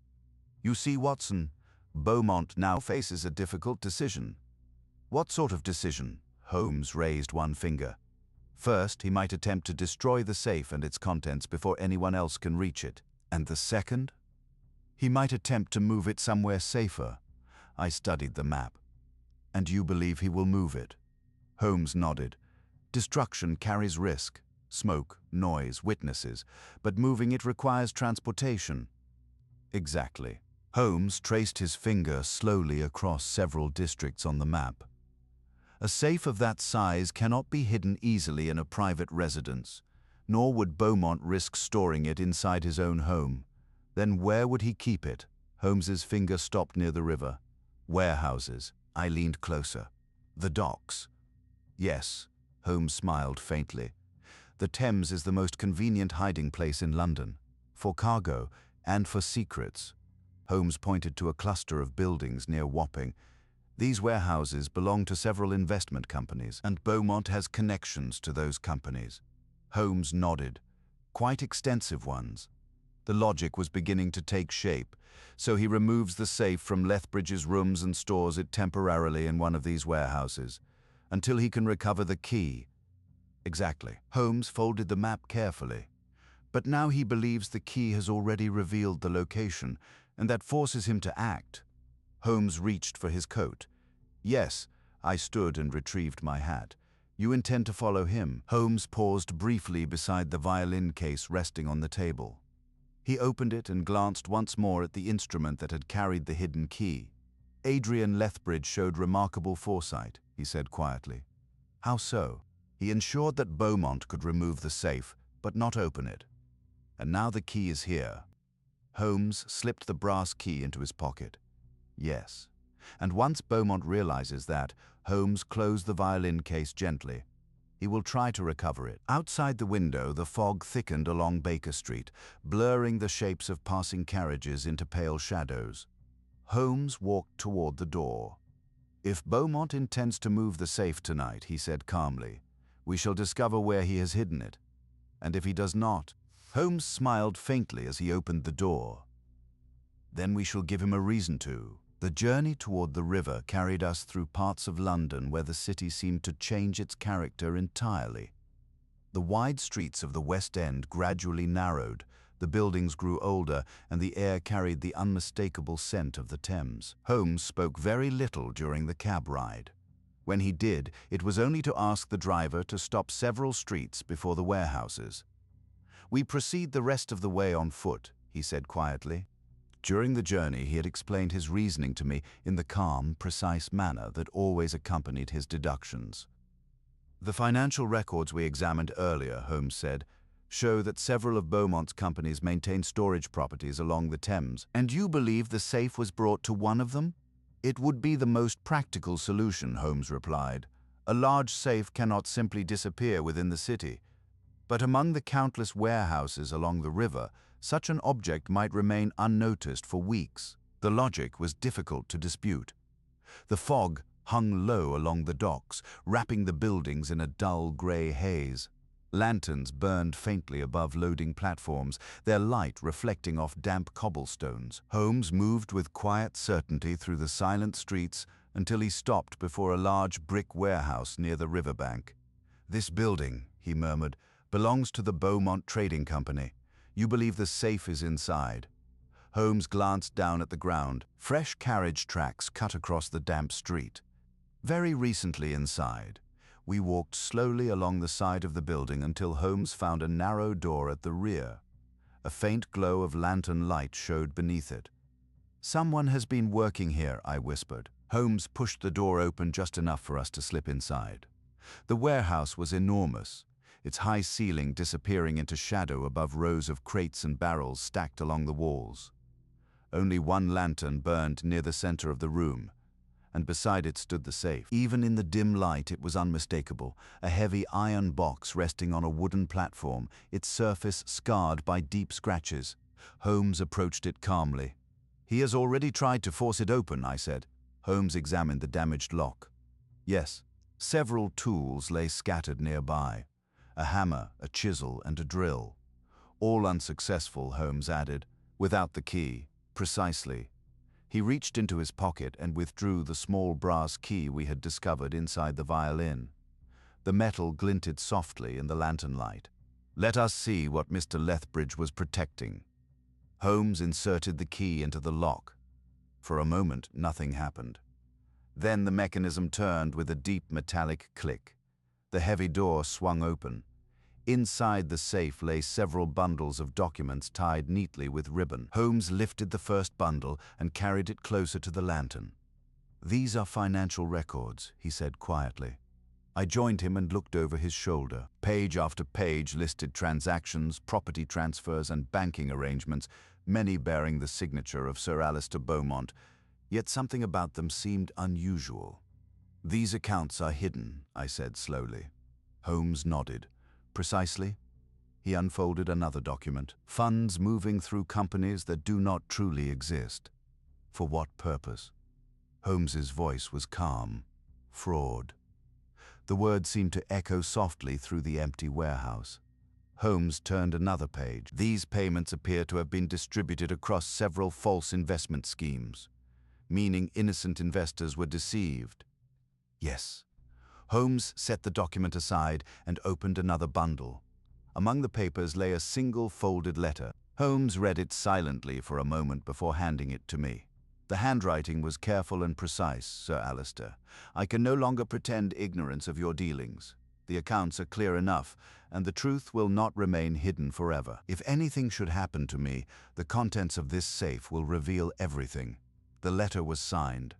"You see, Watson, Beaumont now faces a difficult decision." "What sort of decision?" Holmes raised one finger. "First, he might attempt to destroy the safe and its contents before anyone else can reach it. And the second? He might attempt to move it somewhere safer." I studied the map. "And you believe he will move it?" Holmes nodded. "Destruction carries risk. Smoke, noise, witnesses. But moving it requires transportation." "Exactly." Holmes traced his finger slowly across several districts on the map. "A safe of that size cannot be hidden easily in a private residence, nor would Beaumont risk storing it inside his own home. Then where would he keep it?" Holmes's finger stopped near the river. "Warehouses." I leaned closer. "The docks." "Yes." Holmes smiled faintly. "The Thames is the most convenient hiding place in London, for cargo and for secrets." Holmes pointed to a cluster of buildings near Wapping. "These warehouses belong to several investment companies, and Beaumont has connections to those companies." Holmes nodded. "Quite extensive ones." The logic was beginning to take shape. "So he removes the safe from Lethbridge's rooms and stores it temporarily in one of these warehouses, until he can recover the key." "Exactly." Holmes folded the map carefully. "But now he believes the key has already revealed the location, and that forces him to act." Holmes reached for his coat. "Yes." I stood and retrieved my hat. "You intend to follow him?" Holmes paused briefly beside the violin case resting on the table. He opened it and glanced once more at the instrument that had carried the hidden key. "Adrian Lethbridge showed remarkable foresight," he said quietly. "How so?" "He ensured that Beaumont could remove the safe, but not open it. And now the key is here." Holmes slipped the brass key into his pocket. "Yes. And once Beaumont realizes that, Holmes closed the violin case gently. He will try to recover it." Outside the window, the fog thickened along Baker Street, blurring the shapes of passing carriages into pale shadows. Holmes walked toward the door. "If Beaumont intends to move the safe tonight," he said calmly, "we shall discover where he has hidden it. And if he does not—" Holmes smiled faintly as he opened the door. "Then we shall give him a reason to." The journey toward the river carried us through parts of London where the city seemed to change its character entirely. The wide streets of the West End gradually narrowed, the buildings grew older, and the air carried the unmistakable scent of the Thames. Holmes spoke very little during the cab ride. When he did, it was only to ask the driver to stop several streets before the warehouses. "We proceed the rest of the way on foot," he said quietly. During the journey, he had explained his reasoning to me in the calm, precise manner that always accompanied his deductions. "The financial records we examined earlier," Holmes said, "show that several of Beaumont's companies maintain storage properties along the Thames." "And you believe the safe was brought to one of them?" "It would be the most practical solution," Holmes replied. "A large safe cannot simply disappear within the city. But among the countless warehouses along the river, such an object might remain unnoticed for weeks." The logic was difficult to dispute. The fog hung low along the docks, wrapping the buildings in a dull grey haze. Lanterns burned faintly above loading platforms, their light reflecting off damp cobblestones. Holmes moved with quiet certainty through the silent streets until he stopped before a large brick warehouse near the riverbank. "This building," he murmured, "belongs to the Beaumont Trading Company. You believe the safe is inside?" Holmes glanced down at the ground. Fresh carriage tracks cut across the damp street. "Very recently inside." We walked slowly along the side of the building until Holmes found a narrow door at the rear. A faint glow of lantern light showed beneath it. "Someone has been working here," I whispered. Holmes pushed the door open just enough for us to slip inside. The warehouse was enormous, its high ceiling disappearing into shadow above rows of crates and barrels stacked along the walls. Only one lantern burned near the center of the room, and beside it stood the safe. Even in the dim light, it was unmistakable, a heavy iron box resting on a wooden platform, its surface scarred by deep scratches. Holmes approached it calmly. "He has already tried to force it open," I said. Holmes examined the damaged lock. Yes, several tools lay scattered nearby. A hammer, a chisel, and a drill. All unsuccessful, Holmes added, without the key. Precisely. He reached into his pocket and withdrew the small brass key we had discovered inside the violin. The metal glinted softly in the lantern light. "Let us see what Mr. Lethbridge was protecting." Holmes inserted the key into the lock. For a moment, nothing happened. Then the mechanism turned with a deep metallic click. The heavy door swung open. Inside the safe lay several bundles of documents tied neatly with ribbon. Holmes lifted the first bundle and carried it closer to the lantern. "These are financial records," he said quietly. I joined him and looked over his shoulder. Page after page listed transactions, property transfers, and banking arrangements, many bearing the signature of Sir Alistair Beaumont, yet something about them seemed unusual. "These accounts are hidden," I said slowly. Holmes nodded. "Precisely?" He unfolded another document. "Funds moving through companies that do not truly exist. For what purpose?" Holmes's voice was calm. "Fraud." The words seemed to echo softly through the empty warehouse. Holmes turned another page. "These payments appear to have been distributed across several false investment schemes, meaning innocent investors were deceived." "Yes." Holmes set the document aside and opened another bundle. Among the papers lay a single folded letter. Holmes read it silently for a moment before handing it to me. "The handwriting was careful and precise, Sir Alistair. I can no longer pretend ignorance of your dealings. The accounts are clear enough, and the truth will not remain hidden forever. If anything should happen to me, the contents of this safe will reveal everything." The letter was signed,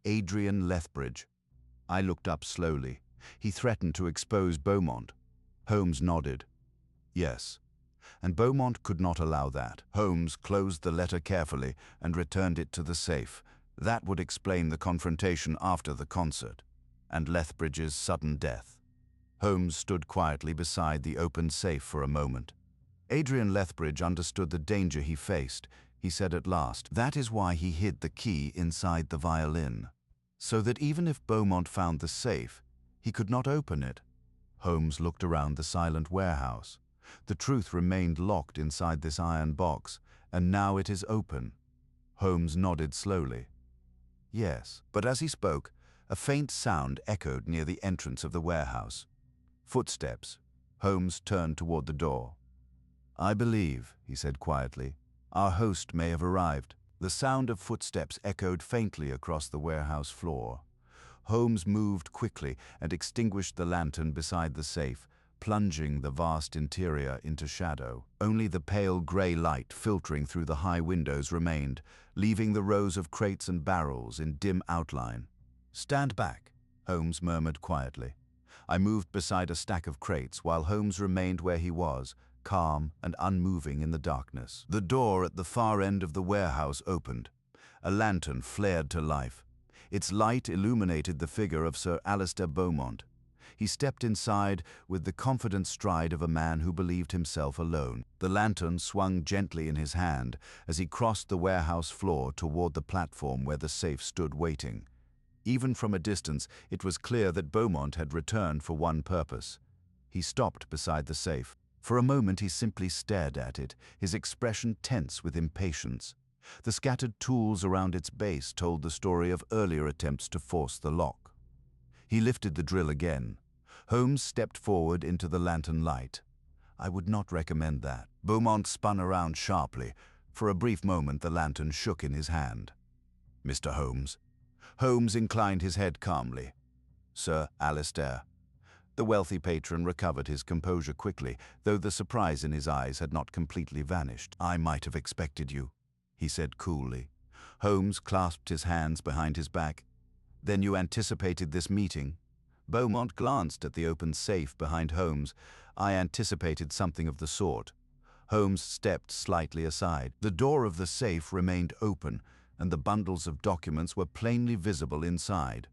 Adrian Lethbridge. I looked up slowly. He threatened to expose Beaumont. Holmes nodded. "Yes." And Beaumont could not allow that. Holmes closed the letter carefully and returned it to the safe. That would explain the confrontation after the concert, and Lethbridge's sudden death. Holmes stood quietly beside the open safe for a moment. Adrian Lethbridge understood the danger he faced. He said at last, "That is why he hid the key inside the violin, so that even if Beaumont found the safe, he could not open it." Holmes looked around the silent warehouse. The truth remained locked inside this iron box, and now it is open. Holmes nodded slowly. "Yes." But as he spoke, a faint sound echoed near the entrance of the warehouse. Footsteps. Holmes turned toward the door. "I believe," he said quietly, "our host may have arrived." The sound of footsteps echoed faintly across the warehouse floor. Holmes moved quickly and extinguished the lantern beside the safe, plunging the vast interior into shadow. Only the pale grey light filtering through the high windows remained, leaving the rows of crates and barrels in dim outline. "Stand back," Holmes murmured quietly. I moved beside a stack of crates while Holmes remained where he was, calm and unmoving in the darkness. The door at the far end of the warehouse opened. A lantern flared to life. Its light illuminated the figure of Sir Alistair Beaumont. He stepped inside with the confident stride of a man who believed himself alone. The lantern swung gently in his hand as he crossed the warehouse floor toward the platform where the safe stood waiting. Even from a distance, it was clear that Beaumont had returned for one purpose. He stopped beside the safe. For a moment he simply stared at it, his expression tense with impatience. The scattered tools around its base told the story of earlier attempts to force the lock. He lifted the drill again. Holmes stepped forward into the lantern light. "I would not recommend that." Beaumont spun around sharply. For a brief moment the lantern shook in his hand. "Mr. Holmes." Holmes inclined his head calmly. "Sir Alistair." The wealthy patron recovered his composure quickly, though the surprise in his eyes had not completely vanished. "I might have expected you," he said coolly. Holmes clasped his hands behind his back. Then you anticipated this meeting? Beaumont glanced at the open safe behind Holmes. I anticipated something of the sort. Holmes stepped slightly aside. The door of the safe remained open, and the bundles of documents were plainly visible inside.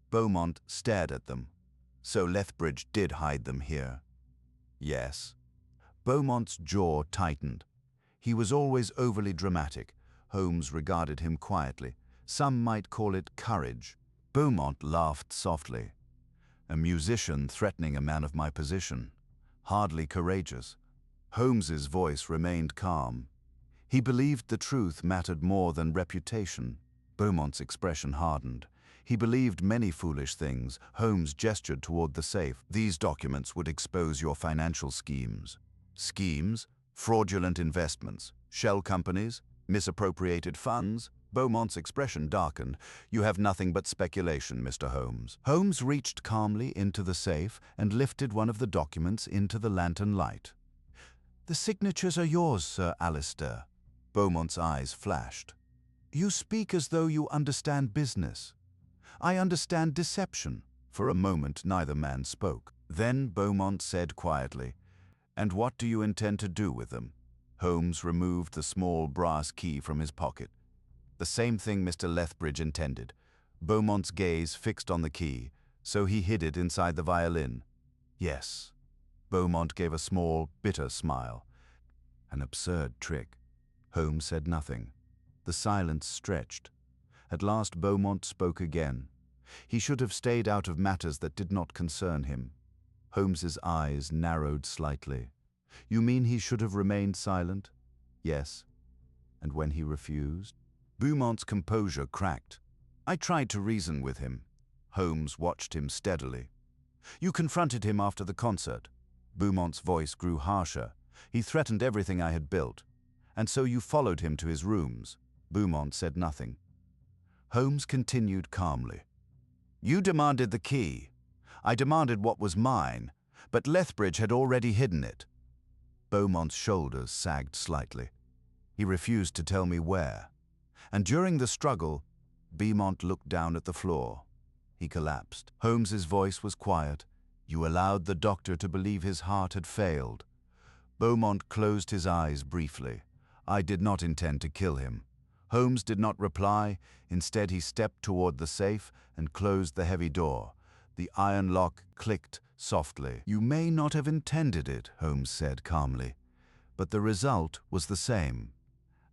Beaumont stared at them. So Lethbridge did hide them here. Yes. Beaumont's jaw tightened. He was always overly dramatic. Holmes regarded him quietly. Some might call it courage. Beaumont laughed softly. A musician threatening a man of my position. Hardly courageous. Holmes's voice remained calm. He believed the truth mattered more than reputation. Beaumont's expression hardened. He believed many foolish things. Holmes gestured toward the safe. These documents would expose your financial schemes. Schemes? Fraudulent investments? Shell companies? Misappropriated funds? Beaumont's expression darkened. You have nothing but speculation, Mr. Holmes. Holmes reached calmly into the safe and lifted one of the documents into the lantern light. The signatures are yours, Sir Alistair. Beaumont's eyes flashed. You speak as though you understand business. I understand deception. For a moment, neither man spoke. Then Beaumont said quietly, And what do you intend to do with them? Holmes removed the small brass key from his pocket. The same thing Mr. Lethbridge intended. Beaumont's gaze fixed on the key, so he hid it inside the violin. Yes. Beaumont gave a small, bitter smile. An absurd trick. Holmes said nothing. The silence stretched. At last Beaumont spoke again. He should have stayed out of matters that did not concern him. Holmes's eyes narrowed slightly. You mean he should have remained silent? Yes. And when he refused? Beaumont's composure cracked. I tried to reason with him. Holmes watched him steadily. You confronted him after the concert. Beaumont's voice grew harsher. He threatened everything I had built. And so you followed him to his rooms. Beaumont said nothing. Holmes continued calmly. You demanded the key. I demanded what was mine, but Lethbridge had already hidden it. Beaumont's shoulders sagged slightly. He refused to tell me where. And during the struggle, Beaumont looked down at the floor. He collapsed. Holmes's voice was quiet. You allowed the doctor to believe his heart had failed. Beaumont closed his eyes briefly. I did not intend to kill him. Holmes did not reply. Instead, he stepped toward the safe and closed the heavy door. The iron lock clicked softly. You may not have intended it, Holmes said calmly, but the result was the same.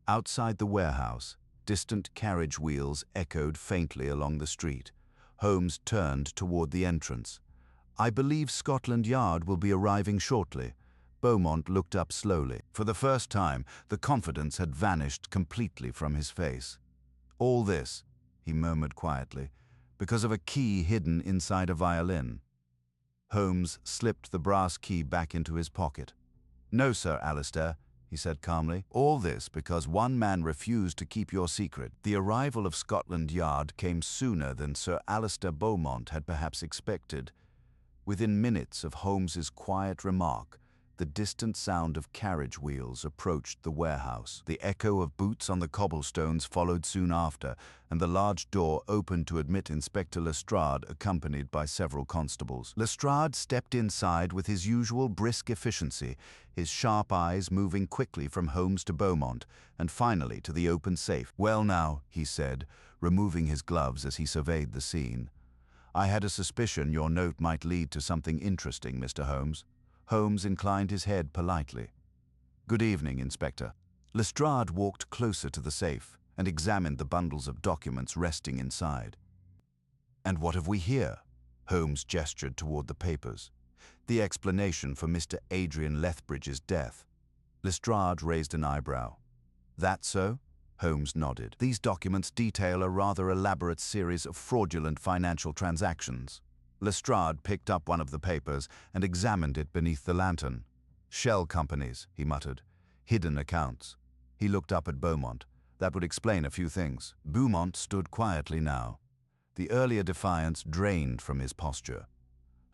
Outside the warehouse, distant carriage wheels echoed faintly along the street. Holmes turned toward the entrance. I believe Scotland Yard will be arriving shortly. Beaumont looked up slowly. For the first time, the confidence had vanished completely from his face. All this, he murmured quietly, because of a key hidden inside a violin. Holmes slipped the brass key back into his pocket. No, Sir Alistair, he said calmly. All this because one man refused to keep your secret. The arrival of Scotland Yard came sooner than Sir Alistair Beaumont had perhaps expected. Within minutes of Holmes's quiet remark, the distant sound of carriage wheels approached the warehouse. The echo of boots on the cobblestones followed soon after, and the large door opened to admit Inspector Lestrade, accompanied by several constables. Lestrade stepped inside with his usual brisk efficiency, his sharp eyes moving quickly from Holmes to Beaumont, and finally to the open safe. Well now, he said, removing his gloves as he surveyed the scene. I had a suspicion your note might lead to something interesting, Mr. Holmes. Holmes inclined his head politely. Good evening, Inspector. Lestrade walked closer to the safe and examined the bundles of documents resting inside. And what have we here? Holmes gestured toward the papers. The explanation for Mr. Adrian Lethbridge's death. Lestrade raised an eyebrow. That so? Holmes nodded. These documents detail a rather elaborate series of fraudulent financial transactions. Lestrade picked up one of the papers and examined it beneath the lantern. Shell companies, he muttered. Hidden accounts. He looked up at Beaumont. That would explain a few things. Beaumont stood quietly now. The earlier defiance drained from his posture.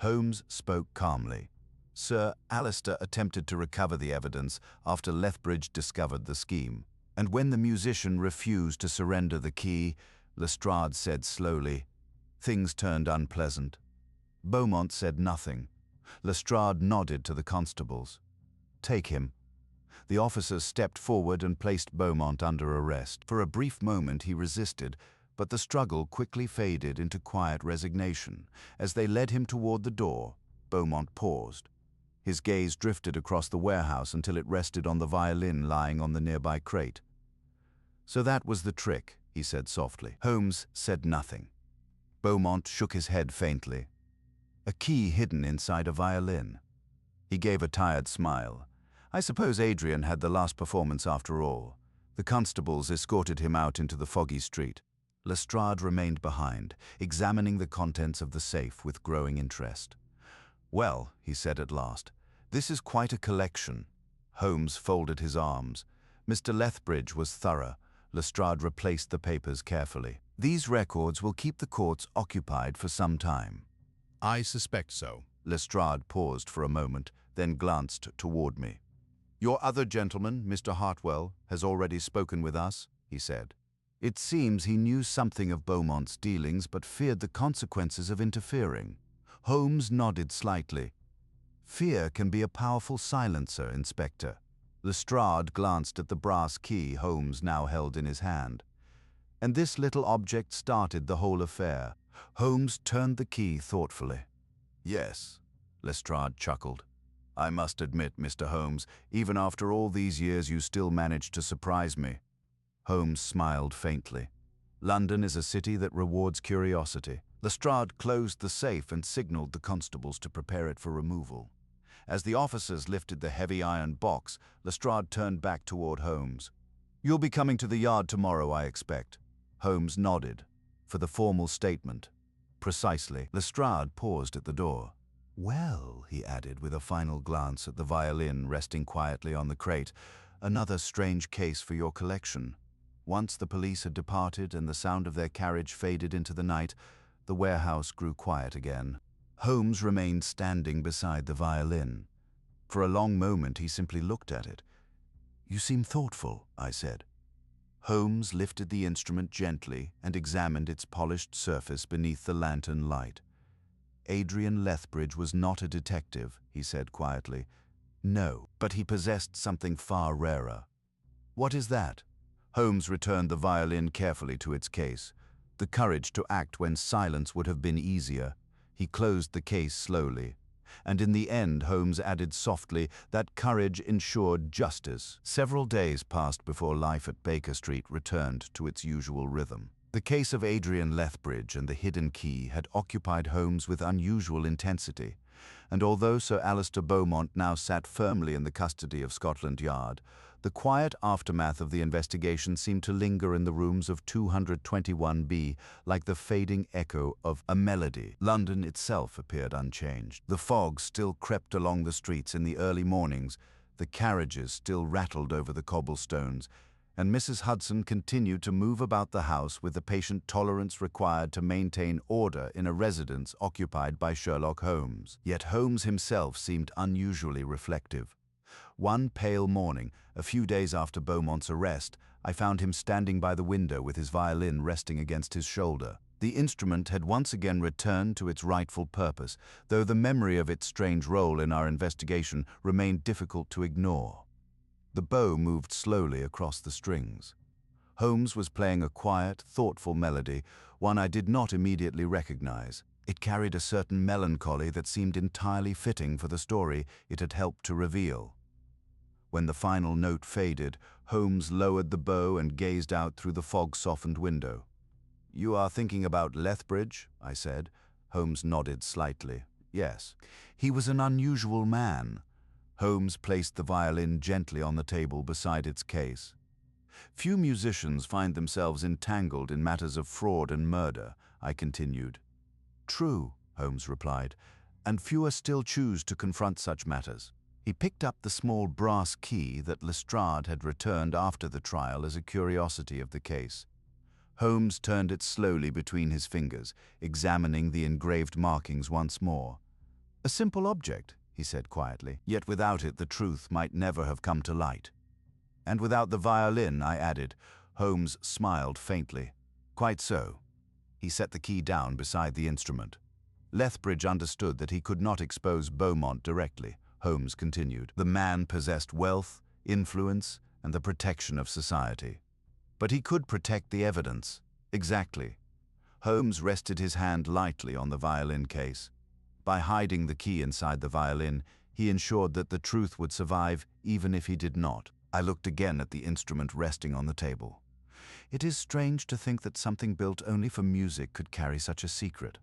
Holmes spoke calmly. Sir Alistair attempted to recover the evidence after Lethbridge discovered the scheme. And when the musician refused to surrender the key, Lestrade said slowly, things turned unpleasant. Beaumont said nothing. Lestrade nodded to the constables. Take him. The officers stepped forward and placed Beaumont under arrest. For a brief moment he resisted, but the struggle quickly faded into quiet resignation. As they led him toward the door, Beaumont paused. His gaze drifted across the warehouse until it rested on the violin lying on the nearby crate. So that was the trick, he said softly. Holmes said nothing. Beaumont shook his head faintly. A key hidden inside a violin. He gave a tired smile. I suppose Adrian had the last performance after all. The constables escorted him out into the foggy street. Lestrade remained behind, examining the contents of the safe with growing interest. Well, he said at last, this is quite a collection. Holmes folded his arms. Mr. Lethbridge was thorough. Lestrade replaced the papers carefully. These records will keep the courts occupied for some time. I suspect so. Lestrade paused for a moment, then glanced toward me. Your other gentleman, Mr. Hartwell, has already spoken with us, he said. It seems he knew something of Beaumont's dealings but feared the consequences of interfering. Holmes nodded slightly. Fear can be a powerful silencer, Inspector. Lestrade glanced at the brass key Holmes now held in his hand. And this little object started the whole affair. Holmes turned the key thoughtfully. Yes, Lestrade chuckled. I must admit, Mr. Holmes, even after all these years you still managed to surprise me. Holmes smiled faintly. London is a city that rewards curiosity. Lestrade closed the safe and signaled the constables to prepare it for removal. As the officers lifted the heavy iron box, Lestrade turned back toward Holmes. You'll be coming to the yard tomorrow, I expect. Holmes nodded. For the formal statement. Precisely. Lestrade paused at the door. Well, he added with a final glance at the violin resting quietly on the crate, another strange case for your collection. Once the police had departed and the sound of their carriage faded into the night, the warehouse grew quiet again. Holmes remained standing beside the violin. For a long moment he simply looked at it. You seem thoughtful, I said. Holmes lifted the instrument gently and examined its polished surface beneath the lantern light. Adrian Lethbridge was not a detective, he said quietly. No, but he possessed something far rarer. What is that? Holmes returned the violin carefully to its case. The courage to act when silence would have been easier. He closed the case slowly. And in the end, Holmes added softly, that courage ensured justice. Several days passed before life at Baker Street returned to its usual rhythm. The case of Adrian Lethbridge and the hidden key had occupied Holmes with unusual intensity, and although Sir Alistair Beaumont now sat firmly in the custody of Scotland Yard, the quiet aftermath of the investigation seemed to linger in the rooms of 221B like the fading echo of a melody. London itself appeared unchanged. The fog still crept along the streets in the early mornings, the carriages still rattled over the cobblestones, and Mrs. Hudson continued to move about the house with the patient tolerance required to maintain order in a residence occupied by Sherlock Holmes. Yet Holmes himself seemed unusually reflective. One pale morning, a few days after Beaumont's arrest, I found him standing by the window with his violin resting against his shoulder. The instrument had once again returned to its rightful purpose, though the memory of its strange role in our investigation remained difficult to ignore. The bow moved slowly across the strings. Holmes was playing a quiet, thoughtful melody, one I did not immediately recognize. It carried a certain melancholy that seemed entirely fitting for the story it had helped to reveal. When the final note faded, Holmes lowered the bow and gazed out through the fog-softened window. "You are thinking about Lethbridge?" I said. Holmes nodded slightly. "Yes. He was an unusual man." Holmes placed the violin gently on the table beside its case. "Few musicians find themselves entangled in matters of fraud and murder," I continued. "True," Holmes replied, "and fewer still choose to confront such matters." He picked up the small brass key that Lestrade had returned after the trial as a curiosity of the case. Holmes turned it slowly between his fingers, examining the engraved markings once more. "A simple object," he said quietly, "yet without it the truth might never have come to light." And without the violin, I added. Holmes smiled faintly. Quite so. He set the key down beside the instrument. Lethbridge understood that he could not expose Beaumont directly. Holmes continued. The man possessed wealth, influence, and the protection of society. But he could protect the evidence. Exactly. Holmes rested his hand lightly on the violin case. By hiding the key inside the violin, he ensured that the truth would survive even if he did not. I looked again at the instrument resting on the table. It is strange to think that something built only for music could carry such a secret.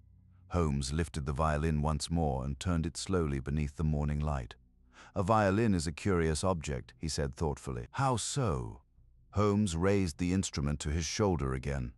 Holmes lifted the violin once more and turned it slowly beneath the morning light. A violin is a curious object, he said thoughtfully. How so? Holmes raised the instrument to his shoulder again.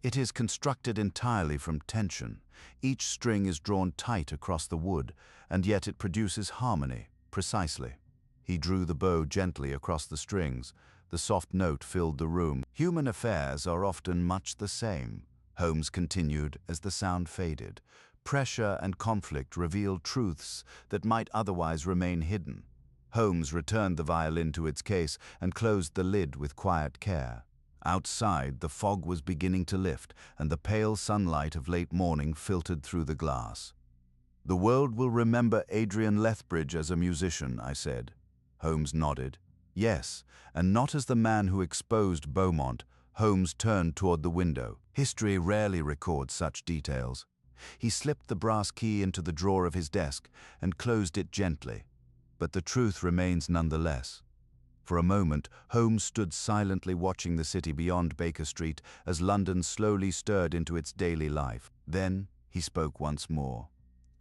It is constructed entirely from tension. Each string is drawn tight across the wood, and yet it produces harmony, precisely. He drew the bow gently across the strings. The soft note filled the room. Human affairs are often much the same, Holmes continued as the sound faded. Pressure and conflict reveal truths that might otherwise remain hidden. Holmes returned the violin to its case and closed the lid with quiet care. Outside, the fog was beginning to lift, and the pale sunlight of late morning filtered through the glass. The world will remember Adrian Lethbridge as a musician, I said. Holmes nodded. Yes, and not as the man who exposed Beaumont. Holmes turned toward the window. History rarely records such details. He slipped the brass key into the drawer of his desk and closed it gently. But the truth remains nonetheless. For a moment, Holmes stood silently watching the city beyond Baker Street as London slowly stirred into its daily life. Then he spoke once more.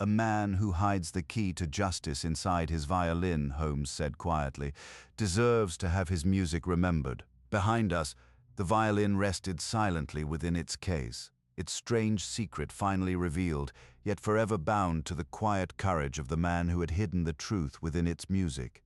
A man who hides the key to justice inside his violin, Holmes said quietly, deserves to have his music remembered. Behind us, the violin rested silently within its case, its strange secret finally revealed, yet forever bound to the quiet courage of the man who had hidden the truth within its music.